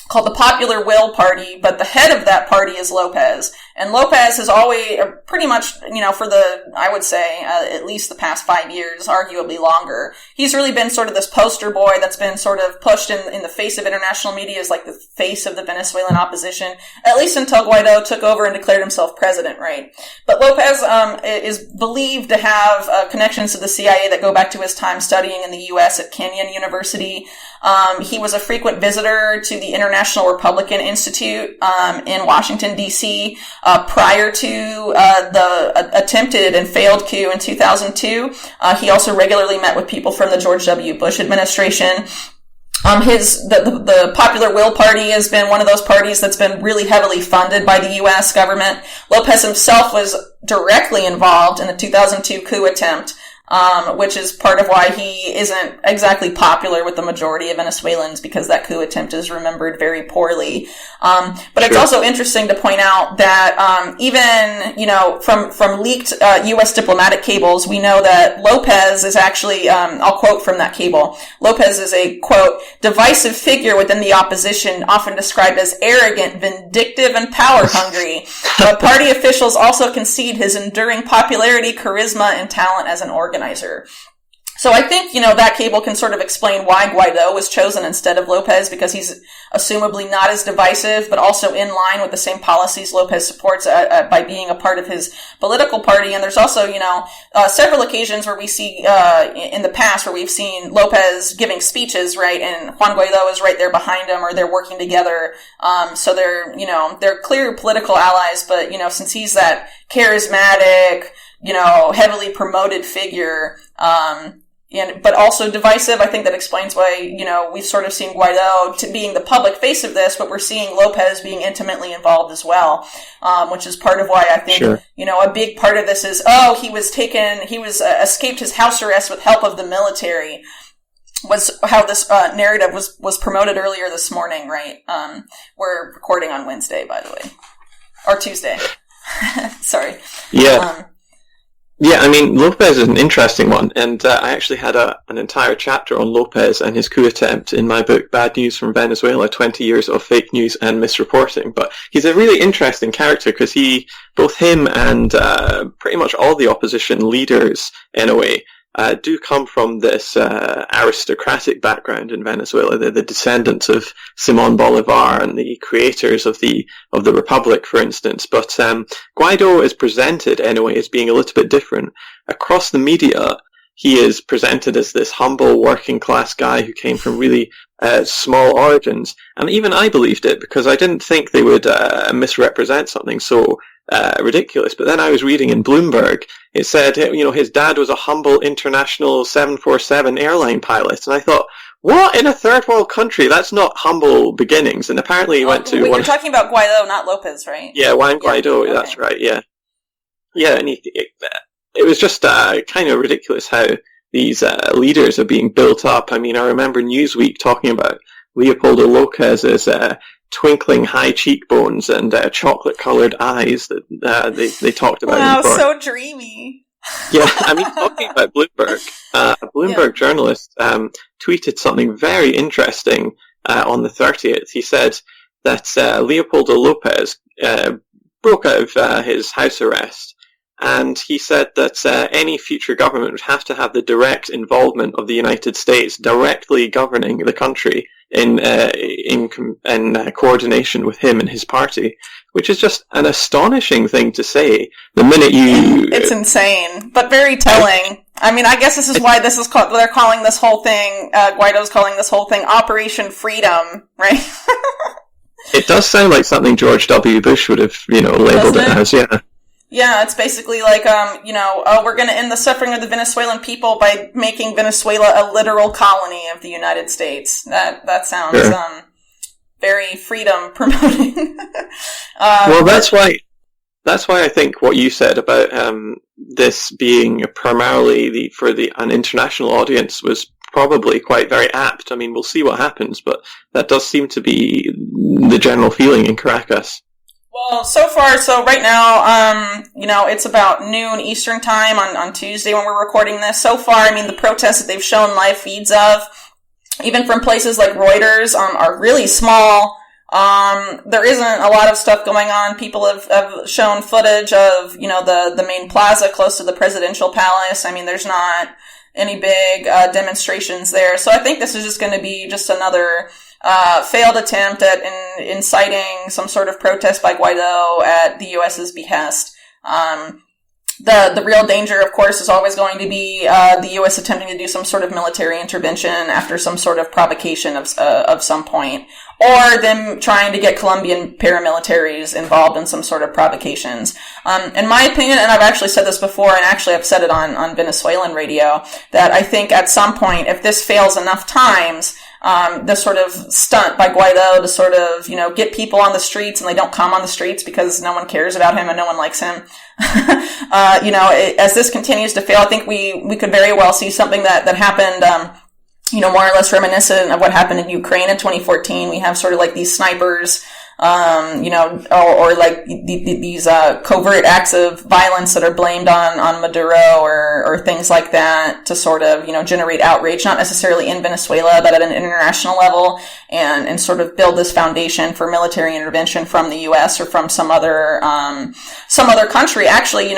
called the Popular Will Party, but the head of that party is Lopez. And Lopez has always, pretty much, I would say, at least the past 5 years, arguably longer, he's really been sort of this poster boy that's been sort of pushed in the face of international media as like the face of the Venezuelan opposition, at least until Guaido took over and declared himself president, right? But Lopez is believed to have connections to the CIA that go back to his time studying in the U.S. at Kenyon University. He was a frequent visitor to the International Republican Institute in Washington, D.C., prior to the attempted and failed coup in 2002. He also regularly met with people from the George W. Bush administration. The Popular Will Party has been one of those parties that's been really heavily funded by the U.S. government. Lopez himself was directly involved in the 2002 coup attempt, which is part of why he isn't exactly popular with the majority of Venezuelans, because that coup attempt is remembered very poorly. But it's also interesting to point out that even, from leaked U.S. diplomatic cables, we know that Lopez is actually, I'll quote from that cable, Lopez is a, quote, divisive figure within the opposition, often described as arrogant, vindictive, and power-hungry. But party officials also concede his enduring popularity, charisma, and talent as an organizer. So I think, that cable can sort of explain why Guaido was chosen instead of Lopez, because he's assumably not as divisive, but also in line with the same policies Lopez supports by being a part of his political party. And there's also, several occasions where we see, in the past where we've seen Lopez giving speeches, right? And Juan Guaido is right there behind him, or they're working together. So they're clear political allies, but, since he's that charismatic, heavily promoted figure, but also divisive. I think that explains why, we've sort of seen Guaido to being the public face of this, but we're seeing Lopez being intimately involved as well, which is part of why I think, a big part of this is, he escaped his house arrest with help of the military, was how this narrative was promoted earlier this morning, right? We're recording on Wednesday, by the way. Or Tuesday. Sorry. Yeah. Yeah, I mean, Lopez is an interesting one, and I actually had an entire chapter on Lopez and his coup attempt in my book, Bad News from Venezuela, 20 Years of Fake News and Misreporting. But he's a really interesting character, because both him and pretty much all the opposition leaders, in a way, do come from this aristocratic background in Venezuela. They're the descendants of Simón Bolivar and the creators of the Republic, for instance. But Guaido is presented, anyway, as being a little bit different. Across the media, he is presented as this humble working class guy who came from really small origins. And even I believed it, because I didn't think they would misrepresent something so ridiculous. But then I was reading in Bloomberg, it said, his dad was a humble international 747 airline pilot. And I thought, what? In a third world country? That's not humble beginnings. And apparently he went to... You're talking about Guaido, not Lopez, right? Yeah, Juan Guaido, okay. That's right, yeah. Yeah, and it was just kind of ridiculous how these leaders are being built up. I mean, I remember Newsweek talking about Leopoldo Lopez's twinkling high cheekbones and chocolate-coloured eyes that they talked about. Wow, so dreamy. Yeah, I mean, talking about Bloomberg, a Bloomberg journalist tweeted something very interesting on the 30th. He said that Leopoldo Lopez broke out of his house arrest, and he said that any future government would have to have the direct involvement of the United States directly governing the country in coordination with him and his party, which is just an astonishing thing to say. The minute it's insane, but very telling. I mean, I guess this is why this is called. They're calling this whole thing. Guaido's calling this whole thing Operation Freedom, right? It does sound like something George W. Bush would have, labeled it as. Yeah. Yeah, it's basically like, we're going to end the suffering of the Venezuelan people by making Venezuela a literal colony of the United States. That sounds very freedom promoting. Well, that's why I think what you said about this being primarily an international audience was probably quite very apt. I mean, we'll see what happens, but that does seem to be the general feeling in Caracas. Well, so right now, it's about noon Eastern time on Tuesday when we're recording this. So far, I mean, the protests that they've shown live feeds of, even from places like Reuters, are really small. There isn't a lot of stuff going on. People have shown footage of, the main plaza close to the presidential palace. I mean, there's not any big demonstrations there. So I think this is just going to be just another failed attempt at inciting some sort of protest by Guaido at the U.S.'s behest. The real danger, of course, is always going to be the U.S. attempting to do some sort of military intervention after some sort of provocation of some point, or them trying to get Colombian paramilitaries involved in some sort of provocations. In my opinion, and I've actually said this before, and actually I've said it on Venezuelan radio, that I think at some point, if this fails enough times, this sort of stunt by Guaido to sort of, get people on the streets, and they don't come on the streets because no one cares about him and no one likes him. As this continues to fail, I think we could very well see something that happened, more or less reminiscent of what happened in Ukraine in 2014. We have sort of like these snipers, or like these covert acts of violence that are blamed on Maduro or things like that to sort of, generate outrage, not necessarily in Venezuela, but at an international level, and sort of build this foundation for military intervention from the U.S. or from some other country. Actually,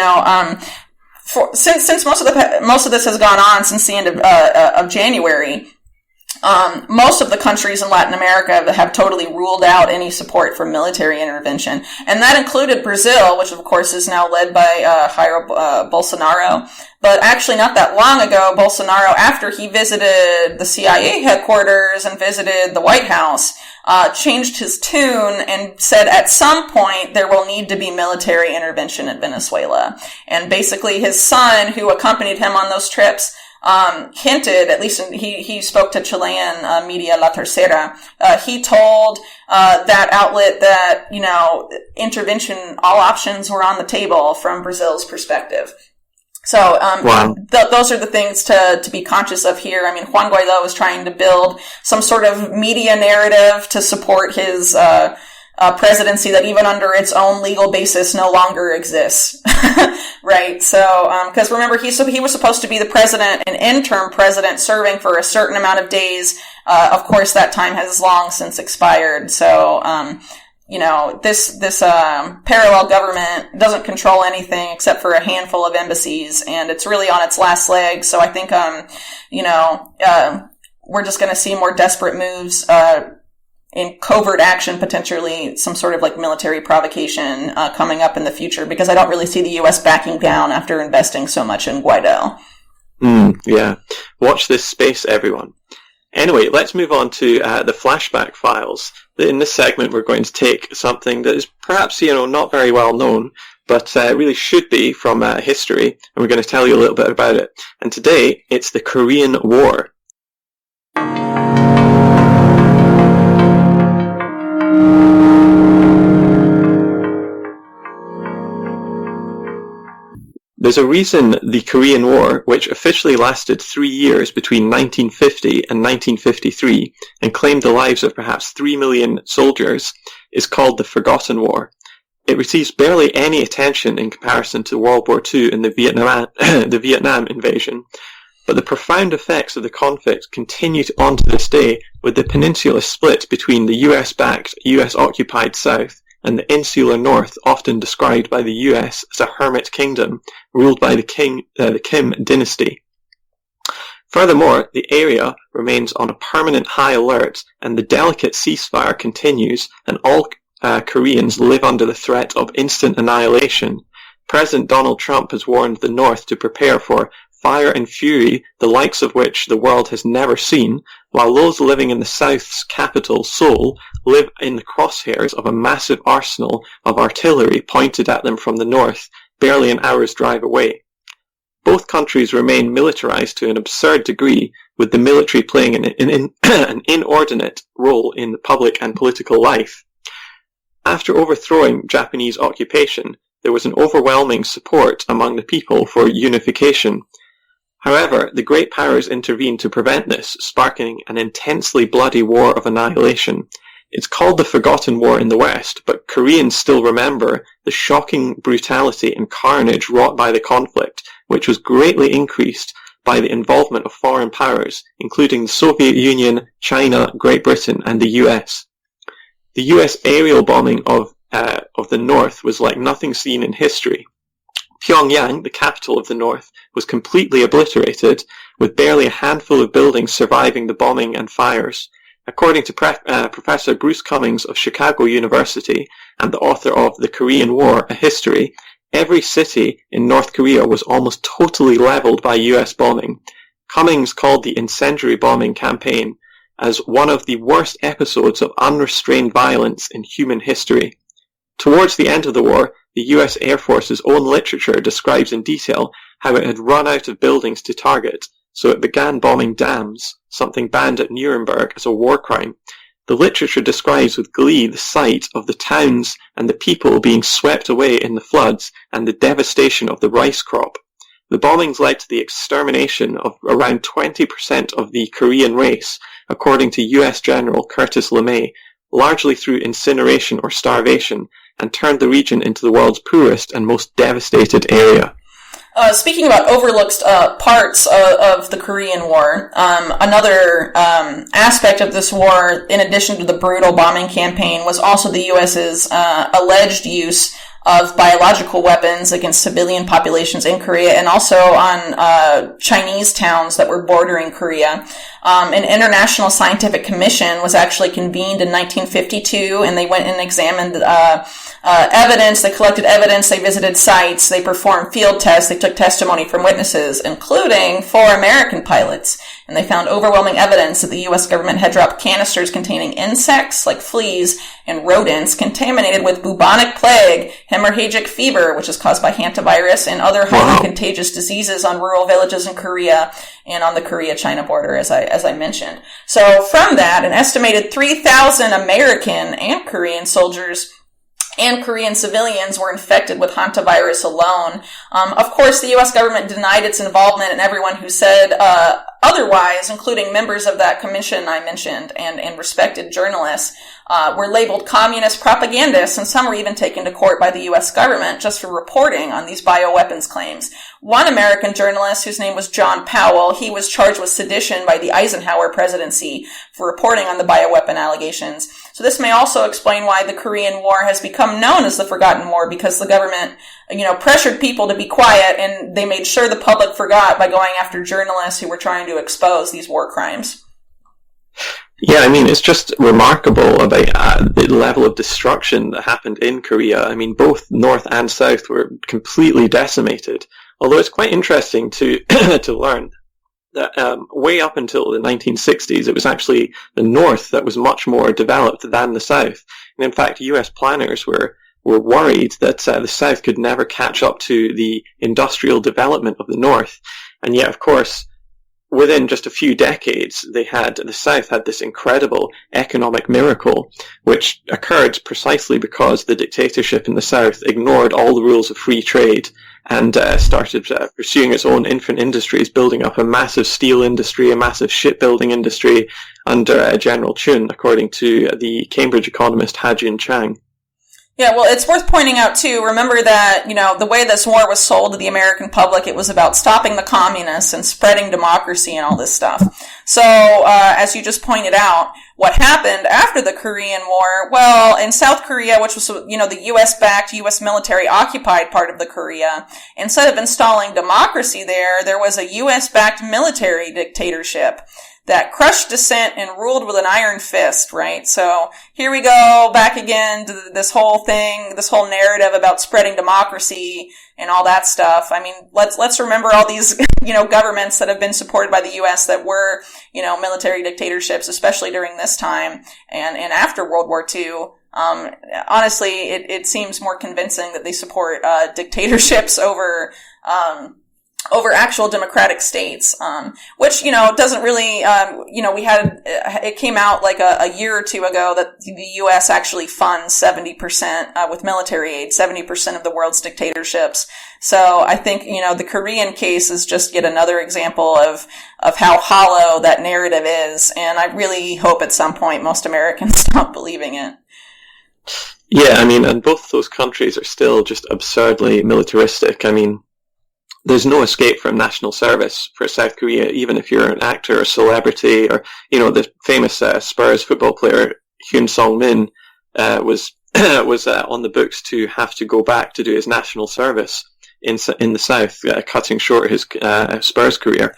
since most of this has gone on since the end of January, most of the countries in Latin America have totally ruled out any support for military intervention. And that included Brazil, which of course is now led by Jair Bolsonaro. But actually not that long ago, Bolsonaro, after he visited the CIA headquarters and visited the White House, changed his tune and said at some point there will need to be military intervention in Venezuela. And basically his son, who accompanied him on those trips, hinted, at least he spoke to Chilean media La Tercera, he told that outlet that, intervention, all options were on the table from Brazil's perspective. So wow. Those are the things to be conscious of here. I mean, Juan Guaido is trying to build some sort of media narrative to support his presidency that even under its own legal basis no longer exists. Right? So, because remember, he was supposed to be the president, an interim president serving for a certain amount of days. Of course, that time has long since expired. So, this parallel government doesn't control anything except for a handful of embassies, and it's really on its last leg. So I think, we're just going to see more desperate moves, in covert action, potentially some sort of like military provocation, coming up in the future, because I don't really see the U.S. backing down after investing so much in Guaido. Yeah. Watch this space, everyone. Anyway, let's move on to the flashback files. In this segment, we're going to take something that is perhaps, not very well known, but really should be from history, and we're going to tell you a little bit about it. And today, it's the Korean War. There's a reason the Korean War, which officially lasted 3 years between 1950 and 1953 and claimed the lives of perhaps 3 million soldiers, is called the Forgotten War. It receives barely any attention in comparison to World War II and the Vietnam invasion, but the profound effects of the conflict continue on to this day, with the peninsula split between the US-backed, US-occupied South and the insular North, often described by the US as a hermit kingdom, ruled by the Kim dynasty. Furthermore, the area remains on a permanent high alert, and the delicate ceasefire continues, and all Koreans live under the threat of instant annihilation. President Donald Trump has warned the North to prepare for fire and fury, the likes of which the world has never seen, while those living in the South's capital, Seoul, live in the crosshairs of a massive arsenal of artillery pointed at them from the north, barely an hour's drive away. Both countries remain militarized to an absurd degree, with the military playing an inordinate role in the public and political life. After overthrowing Japanese occupation, there was an overwhelming support among the people for unification. However, the great powers intervened to prevent this, sparking an intensely bloody war of annihilation. It's called the Forgotten War in the West, but Koreans still remember the shocking brutality and carnage wrought by the conflict, which was greatly increased by the involvement of foreign powers, including the Soviet Union, China, Great Britain, and the US. The US aerial bombing of the North was like nothing seen in history. Pyongyang, the capital of the North, was completely obliterated, with barely a handful of buildings surviving the bombing and fires. According to Professor Bruce Cummings of Chicago University and the author of The Korean War, A History, Every city in North Korea was almost totally leveled by US bombing. Cummings called the incendiary bombing campaign as one of the worst episodes of unrestrained violence in human history. Towards the end of the war, the US Air Force's own literature describes in detail how it had run out of buildings to target, so it began bombing dams, something banned at Nuremberg as a war crime. The literature describes with glee the sight of the towns and the people being swept away in the floods and the devastation of the rice crop. The bombings led to the extermination of around 20% of the Korean race, according to US General Curtis LeMay, largely through incineration or starvation, and turned the region into the world's poorest and most devastated area. Speaking about overlooked parts of the Korean War, another aspect of this war, in addition to the brutal bombing campaign, was also the U.S.'s alleged use of biological weapons against civilian populations in Korea and also on Chinese towns that were bordering Korea. An international scientific commission was actually convened in 1952, and they went and examined evidence. They collected evidence. They visited sites. They performed field tests. They took testimony from witnesses, including 4 American pilots. And they found overwhelming evidence that the U.S. government had dropped canisters containing insects like fleas and rodents contaminated with bubonic plague, hemorrhagic fever, which is caused by hantavirus, and other highly contagious diseases on rural villages in Korea and on the Korea-China border, as I mentioned. So from that, an estimated 3,000 American and Korean soldiers and Korean civilians were infected with hantavirus alone. Of course, the U.S. government denied its involvement, and everyone who said otherwise, including members of that commission I mentioned and respected journalists, were labeled communist propagandists, and some were even taken to court by the U.S. government just for reporting on these bioweapons claims. One American journalist, whose name was John Powell, he was charged with sedition by the Eisenhower presidency for reporting on the bioweapon allegations. So this may also explain why the Korean War has become known as the Forgotten War, because the government, pressured people to be quiet, and they made sure the public forgot by going after journalists who were trying to expose these war crimes. Yeah, I mean, it's just remarkable about the level of destruction that happened in Korea. I mean, both North and South were completely decimated. Although it's quite interesting to to learn that way up until the 1960s, it was actually the North that was much more developed than the South. And in fact, US planners were worried that the South could never catch up to the industrial development of the North. And yet, of course, within just a few decades, the South had this incredible economic miracle, which occurred precisely because the dictatorship in the South ignored all the rules of free trade and started pursuing its own infant industries, building up a massive steel industry, a massive shipbuilding industry under General Chun, according to the Cambridge economist Ha-Jun Chang. Yeah, well, it's worth pointing out, too, remember that, the way this war was sold to the American public, it was about stopping the communists and spreading democracy and all this stuff. So, as you just pointed out, what happened after the Korean War, well, in South Korea, which was, the U.S.-backed, U.S. military-occupied part of the Korea, instead of installing democracy there was a U.S.-backed military dictatorship that crushed dissent and ruled with an iron fist, right? So here we go, back again to this whole thing, this whole narrative about spreading democracy and all that stuff. I mean, let's remember all these, governments that have been supported by the U.S. that were, military dictatorships, especially during this time and after World War II. Honestly, it seems more convincing that they support dictatorships over actual democratic states, which, doesn't really, it came out like a year or two ago that the U.S. actually funds 70%, with military aid, 70% of the world's dictatorships. So I think, the Korean case is just yet another example of how hollow that narrative is. And I really hope at some point most Americans stop believing it. Yeah, I mean, and both those countries are still just absurdly militaristic. I mean, there's no escape from national service for South Korea, even if you're an actor or celebrity, or, the famous Spurs football player Hyun Sung-min was on the books to have to go back to do his national service in the South, cutting short his Spurs career.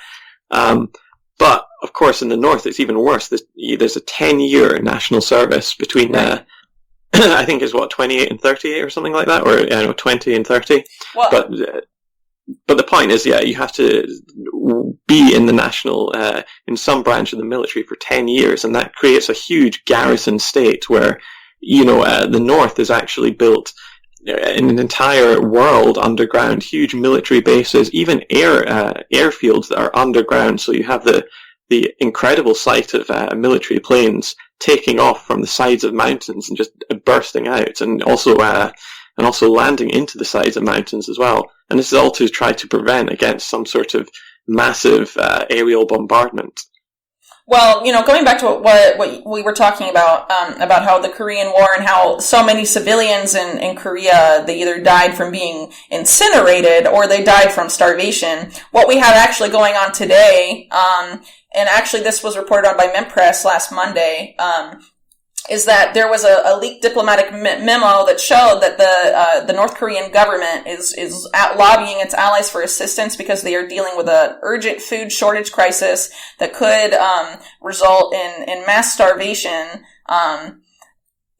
But, of course, in the North, it's even worse. There's a 10-year national service between I think is 28 and 38 or something like that, or 20 and 30. Well, but the point is, you have to be in the national, in some branch of the military for 10 years, and that creates a huge garrison state where, the North is actually built in an entire world underground, huge military bases, even airfields that are underground. So you have the incredible sight of military planes taking off from the sides of mountains and just bursting out, and also landing into the sides of mountains as well. And this is all to try to prevent against some sort of massive aerial bombardment. Well, going back to what we were talking about how the Korean War and how so many civilians in Korea, they either died from being incinerated or they died from starvation. What we have actually going on today, and actually this was reported on by MintPress last Monday, is that there was a leaked diplomatic memo that showed that the North Korean government is out lobbying its allies for assistance because they are dealing with an urgent food shortage crisis that could result in mass starvation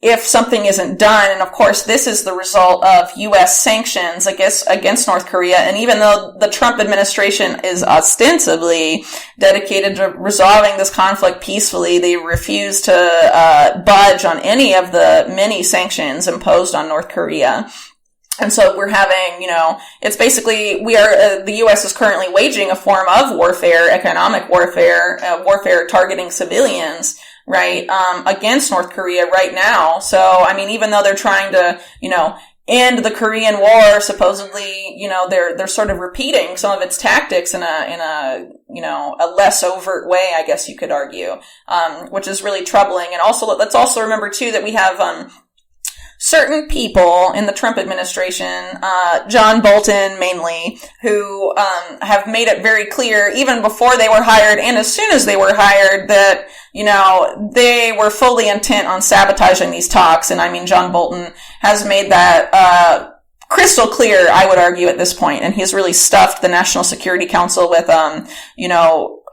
if something isn't done. And of course, this is the result of U.S. sanctions against North Korea. And even though the Trump administration is ostensibly dedicated to resolving this conflict peacefully, they refuse to budge on any of the many sanctions imposed on North Korea. And so we're having, it's basically, the U.S. is currently waging a form of warfare, economic warfare, warfare targeting civilians, right, against North Korea right now. So, I mean, even though they're trying to, end the Korean War, supposedly, they're sort of repeating some of its tactics in a less overt way, I guess you could argue, which is really troubling. And also, let's also remember too that we have, certain people in the Trump administration, John Bolton mainly, who have made it very clear, even before they were hired and as soon as they were hired, that, they were fully intent on sabotaging these talks. And I mean, John Bolton has made that crystal clear, I would argue, at this point. And he's really stuffed the National Security Council with,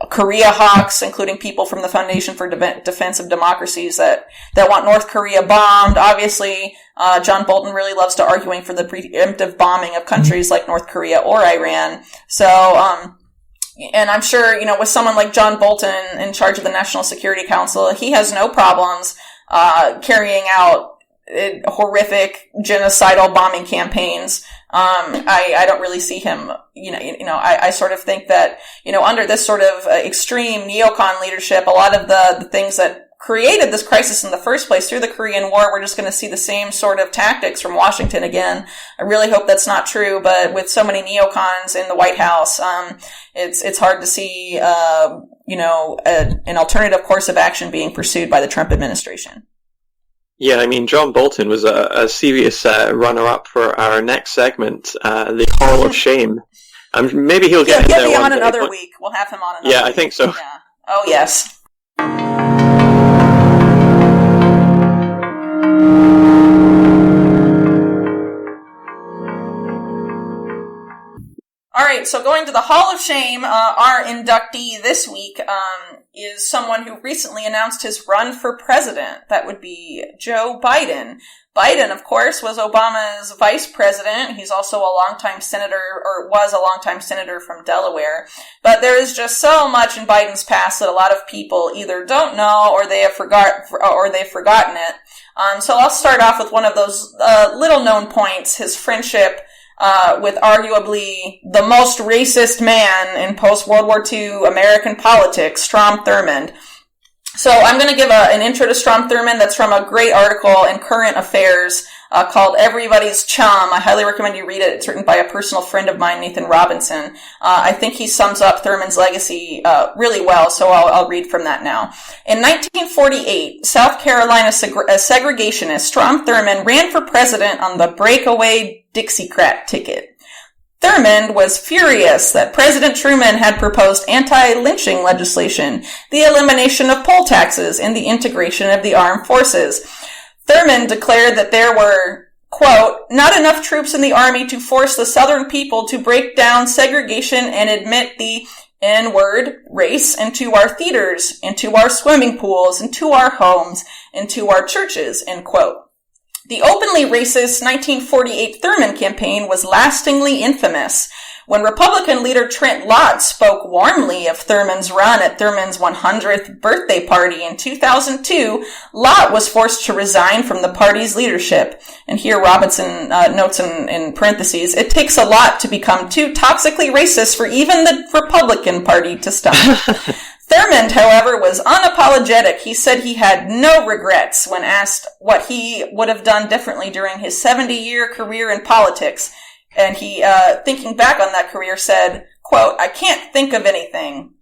Korea hawks, including people from the Foundation for Defense of Democracies that want North Korea bombed. Obviously, John Bolton really loves to arguing for the preemptive bombing of countries like North Korea or Iran. So, and I'm sure, with someone like John Bolton in charge of the National Security Council, he has no problems, carrying out horrific genocidal bombing campaigns. I don't really see him, I sort of think that, under this sort of extreme neocon leadership, a lot of the things that created this crisis in the first place through the Korean War, we're just going to see the same sort of tactics from Washington again. I really hope that's not true, but with so many neocons in the White House, it's hard to see, an alternative course of action being pursued by the Trump administration. Yeah, I mean, John Bolton was a serious runner-up for our next segment, the Hall of Shame. Maybe he'll get in there be on day, another week. We'll have him on another week. Yeah, I think so. Yeah. Oh, yes. All right, so going to the Hall of Shame, our inductee this week is someone who recently announced his run for president. That would be Joe Biden. Biden, of course, was Obama's vice president. He's also a longtime senator, or was a longtime senator from Delaware. But there is just so much in Biden's past that a lot of people either don't know or they've forgotten it. So I'll start off with one of those little-known points: his friendship with arguably the most racist man in post-World War II American politics, Strom Thurmond. So I'm going to give an intro to Strom Thurmond that's from a great article in Current Affairs called Everybody's Chum. I highly recommend you read it. It's written by a personal friend of mine, Nathan Robinson. I think he sums up Thurmond's legacy really well, so I'll read from that now. In 1948, South Carolina segregationist Strom Thurmond ran for president on the breakaway Dixiecrat ticket. Thurmond was furious that President Truman had proposed anti-lynching legislation, the elimination of poll taxes, and the integration of the armed forces. Thurmond declared that there were, quote, not enough troops in the army to force the Southern people to break down segregation and admit the N-word, race, into our theaters, into our swimming pools, into our homes, into our churches, end quote. The openly racist 1948 Thurmond campaign was lastingly infamous. When Republican leader Trent Lott spoke warmly of Thurmond's run at Thurmond's 100th birthday party in 2002, Lott was forced to resign from the party's leadership. And here Robinson notes in parentheses, it takes a lot to become too toxically racist for even the Republican Party to stomach. Thurmond, however, was unapologetic. He said he had no regrets when asked what he would have done differently during his 70-year career in politics. And he, thinking back on that career, said, quote, I can't think of anything.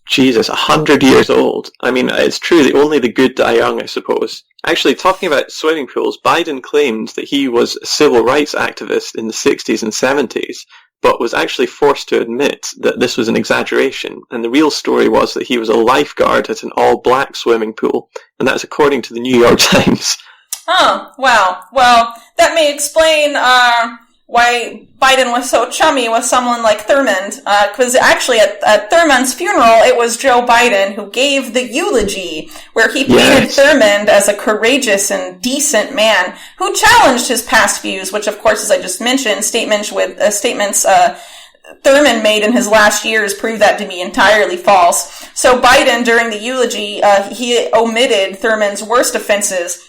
Jesus, 100 years old. I mean, it's true that only the good die young, I suppose. Actually, talking about swimming pools, Biden claims that he was a civil rights activist in the 60s and 70s, but was actually forced to admit that this was an exaggeration. And the real story was that he was a lifeguard at an all-black swimming pool, and that's according to the New York Times. Oh, wow. Well, that may explain, why Biden was so chummy with someone like Thurmond, because actually at Thurmond's funeral, it was Joe Biden who gave the eulogy, where he painted Thurmond as a courageous and decent man who challenged his past views, which of course, as I just mentioned, statements Thurmond made in his last years prove that to be entirely false. So Biden, during the eulogy, he omitted Thurmond's worst offenses,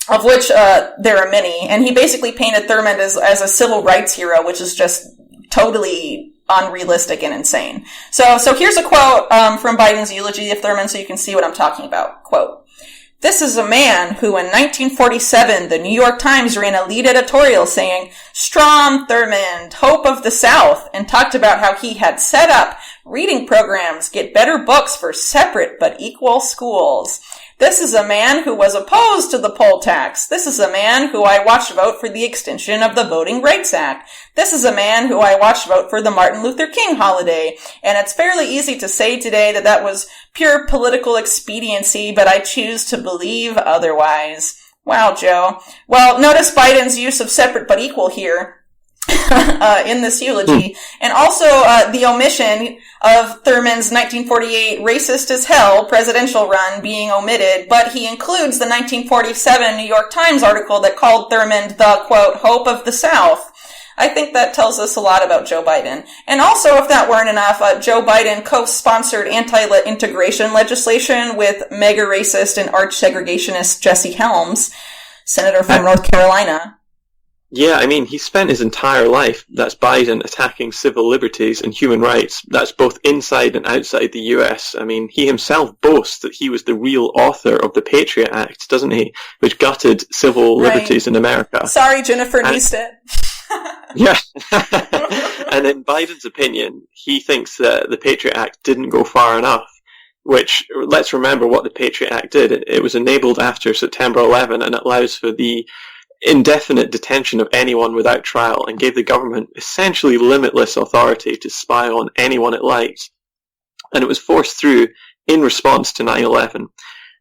of which there are many, and he basically painted Thurmond as a civil rights hero, which is just totally unrealistic and insane. So here's a quote from Biden's eulogy of Thurmond, so you can see what I'm talking about. Quote, this is a man who in 1947, the New York Times ran a lead editorial saying, Strom Thurmond, hope of the South, and talked about how he had set up reading programs, get better books for separate but equal schools. This is a man who was opposed to the poll tax. This is a man who I watched vote for the extension of the Voting Rights Act. This is a man who I watched vote for the Martin Luther King holiday. And it's fairly easy to say today that that was pure political expediency, but I choose to believe otherwise. Wow, Joe. Well, notice Biden's use of separate but equal here. In this eulogy, and also the omission of Thurmond's 1948 racist as hell presidential run being omitted, but he includes the 1947 New York Times article that called Thurmond the, quote, hope of the South. I think that tells us a lot about Joe Biden. And also, if that weren't enough, Joe Biden co-sponsored anti-integration legislation with mega racist and arch-segregationist Jesse Helms, senator from North Carolina. Yeah, I mean, he spent his entire life, that's Biden, attacking civil liberties and human rights. That's both inside and outside the US. I mean, he himself boasts that he was the real author of the Patriot Act, doesn't he? Which gutted civil liberties in America. Sorry, Jennifer Newstead. Yeah. And in Biden's opinion, he thinks that the Patriot Act didn't go far enough. Which, let's remember what the Patriot Act did. It was enabled after September 11, and it allows for the indefinite detention of anyone without trial and gave the government essentially limitless authority to spy on anyone it liked. And it was forced through in response to 9/11.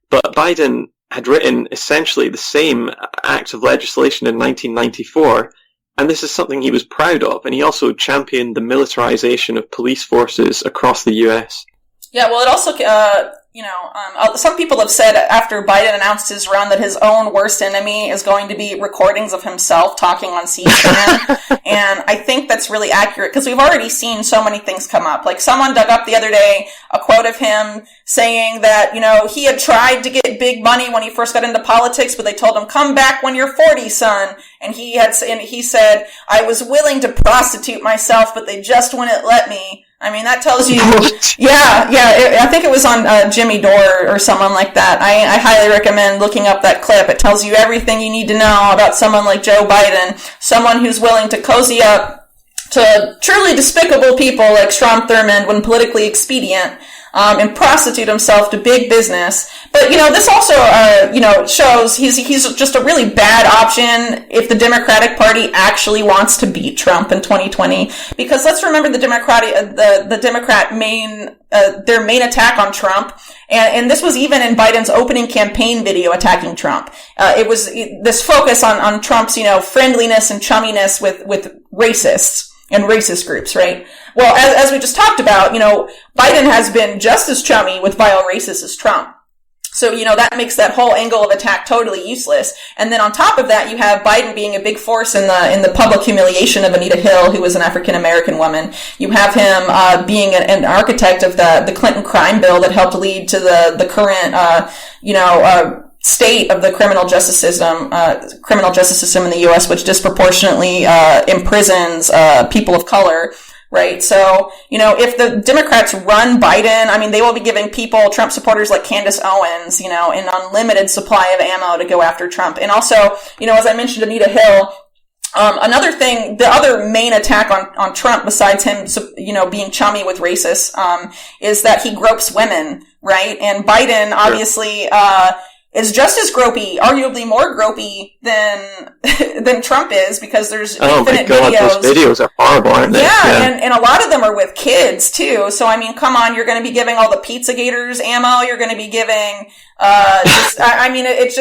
But Biden had written essentially the same act of legislation in 1994, and this is something he was proud of, and he also championed the militarization of police forces across the US. Yeah, well, it also, some people have said after Biden announced his run that his own worst enemy is going to be recordings of himself talking on C-SPAN. And I think that's really accurate because we've already seen so many things come up. Like someone dug up the other day a quote of him saying that, he had tried to get big money when he first got into politics, but they told him, come back when you're 40, son. And he said, I was willing to prostitute myself, but they just wouldn't let me. I mean, that tells you, I think it was on Jimmy Dore or someone like that. I highly recommend looking up that clip. It tells you everything you need to know about someone like Joe Biden, someone who's willing to cozy up to truly despicable people like Strom Thurmond when politically expedient, and prostitute himself to big business. But, this also, shows he's just a really bad option if the Democratic Party actually wants to beat Trump in 2020. Because let's remember their main attack on Trump. And this was even in Biden's opening campaign video attacking Trump. It was this focus on Trump's, friendliness and chumminess with racists and racist groups, right? Well, as we just talked about, Biden has been just as chummy with vile racists as Trump. So, that makes that whole angle of attack totally useless. And then on top of that, you have Biden being a big force in the public humiliation of Anita Hill, who was an African-American woman. You have him being an architect of the Clinton crime bill that helped lead to the current, state of the criminal justice system in the U.S., which disproportionately imprisons people of color. Right. So, if the Democrats run Biden, I mean, they will be giving Trump supporters like Candace Owens, an unlimited supply of ammo to go after Trump. And also, as I mentioned, Anita Hill, another thing, the other main attack on Trump, besides him, being chummy with racists, is that he gropes women, right? And Biden obviously, is just as gropey, arguably more gropey than Trump is, because there's infinite videos. Those videos are horrible, aren't they? Yeah. And a lot of them are with kids too. So I mean, come on, you're going to be giving all the Pizza Gators ammo. You're going to be giving, it's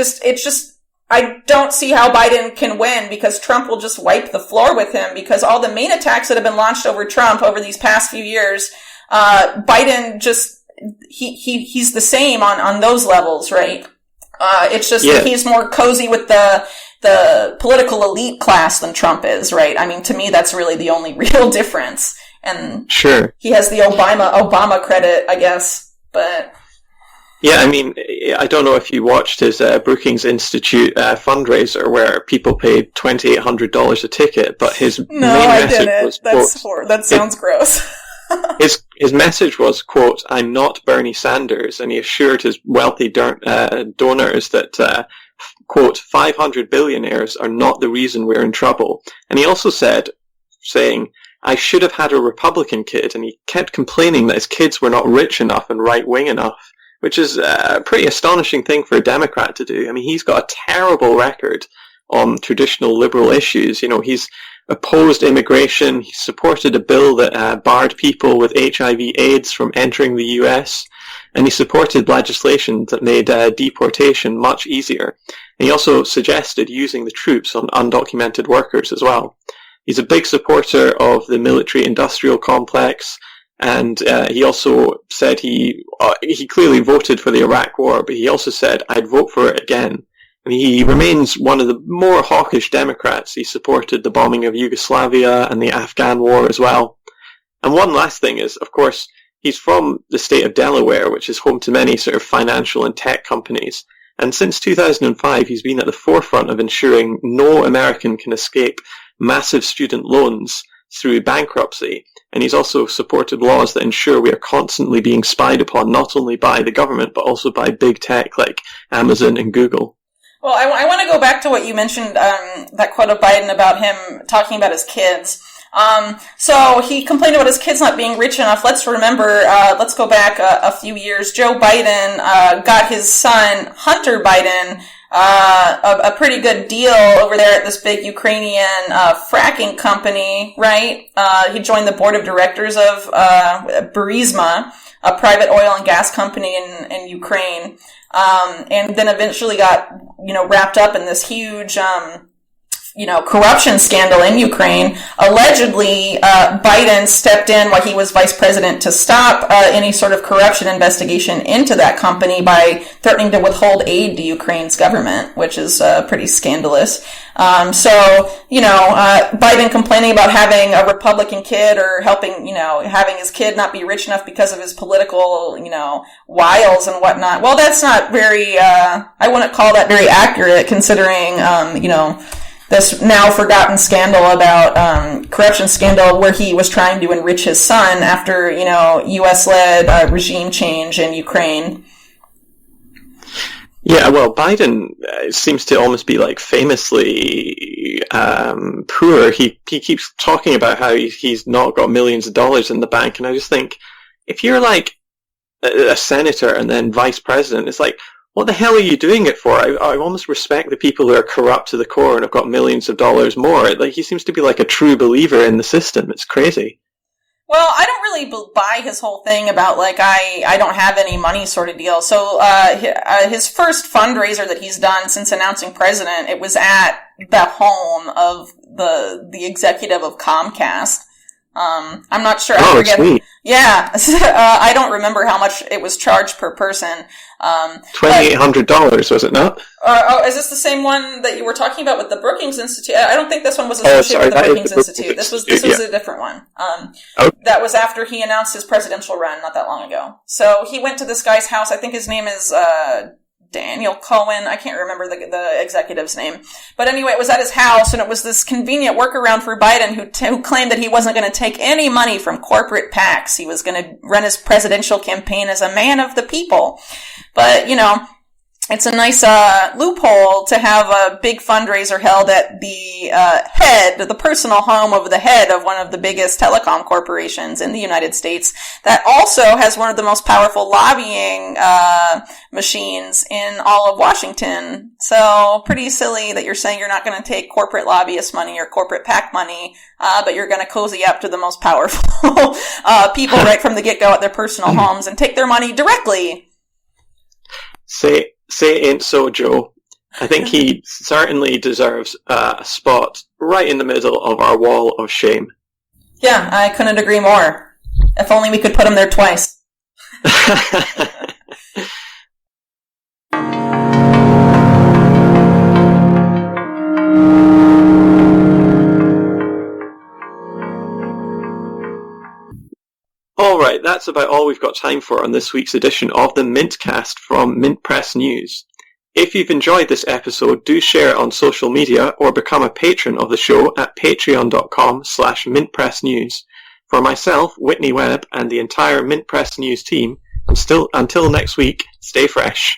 just, I don't see how Biden can win, because Trump will just wipe the floor with him, because all the main attacks that have been launched over Trump over these past few years, Biden just, he's the same on those levels, right? It's just that he's more cozy with the political elite class than Trump is, right? I mean, to me, that's really the only real difference. And sure, he has the Obama credit, I guess, but. Yeah, I mean, I don't know if you watched his Brookings Institute fundraiser where people paid $2,800 a ticket, but his main message was, that sounds gross. His message was, quote, "I'm not Bernie Sanders," and he assured his wealthy donors that, quote, "500 billionaires are not the reason we're in trouble." And he also saying, "I should have had a Republican kid," and he kept complaining that his kids were not rich enough and right-wing enough, which is a pretty astonishing thing for a Democrat to do. I mean, he's got a terrible record on traditional liberal issues. He's opposed immigration. He supported a bill that barred people with HIV/AIDS from entering the US, and he supported legislation that made deportation much easier. And he also suggested using the troops on undocumented workers as well. He's a big supporter of the military-industrial complex, and he also said he clearly voted for the Iraq War, but he also said, "I'd vote for it again." And he remains one of the more hawkish Democrats. He supported the bombing of Yugoslavia and the Afghan War as well. And one last thing is, of course, he's from the state of Delaware, which is home to many sort of financial and tech companies. And since 2005, he's been at the forefront of ensuring no American can escape massive student loans through bankruptcy. And he's also supported laws that ensure we are constantly being spied upon, not only by the government, but also by big tech like Amazon and Google. Well, I want to go back to what you mentioned, that quote of Biden about him talking about his kids. So he complained about his kids not being rich enough. Let's go back a few years. Joe Biden got his son, Hunter Biden, a pretty good deal over there at this big Ukrainian fracking company, right? He joined the board of directors of Burisma, a private oil and gas company in Ukraine. And then eventually got, wrapped up in this huge, corruption scandal in Ukraine. Allegedly, Biden stepped in while he was vice president to stop any sort of corruption investigation into that company by threatening to withhold aid to Ukraine's government, which is pretty scandalous. Biden complaining about having a Republican kid or having his kid not be rich enough because of his political, wiles and whatnot. Well, that's not very, I wouldn't call that very accurate considering, this now forgotten scandal about, corruption scandal where he was trying to enrich his son after, U.S.-led regime change in Ukraine. Yeah, well, Biden seems to almost be famously poor. He keeps talking about how he's not got millions of dollars in the bank, and I just think, if you're a senator and then vice president, it's what the hell are you doing it for? I almost respect the people who are corrupt to the core and have got millions of dollars more. He seems to be a true believer in the system. It's crazy. Well, I don't really buy his whole thing about I don't have any money sort of deal. So his first fundraiser that he's done since announcing president, it was at the home of the executive of Comcast. I'm not sure. Oh, I forget. sweet. Yeah. I don't remember how much it was charged per person. $2,800, was it not? Is this the same one that you were talking about with the Brookings Institute? I don't think this one was associated with the Brookings Institute. This was a different one. That was after he announced his presidential run not that long ago. So he went to this guy's house. I think his name is Daniel Cohen. I can't remember the executive's name. But anyway, it was at his house, and it was this convenient workaround for Biden who claimed that he wasn't going to take any money from corporate PACs. He was going to run his presidential campaign as a man of the people. But, it's a nice loophole to have a big fundraiser held at the personal home of the head of one of the biggest telecom corporations in the United States that also has one of the most powerful lobbying machines in all of Washington. So pretty silly that you're saying you're not going to take corporate lobbyist money or corporate PAC money, but you're going to cozy up to the most powerful people right from the get-go at their personal homes and take their money directly. Say it ain't so, Joe. I think he certainly deserves a spot right in the middle of our wall of shame. Yeah, I couldn't agree more. If only we could put him there twice. Alright, that's about all we've got time for on this week's edition of the MintCast from Mint Press News. If you've enjoyed this episode, do share it on social media or become a patron of the show at patreon.com/mintpressnews. For myself, Whitney Webb, and the entire Mint Press News team, until next week, stay fresh.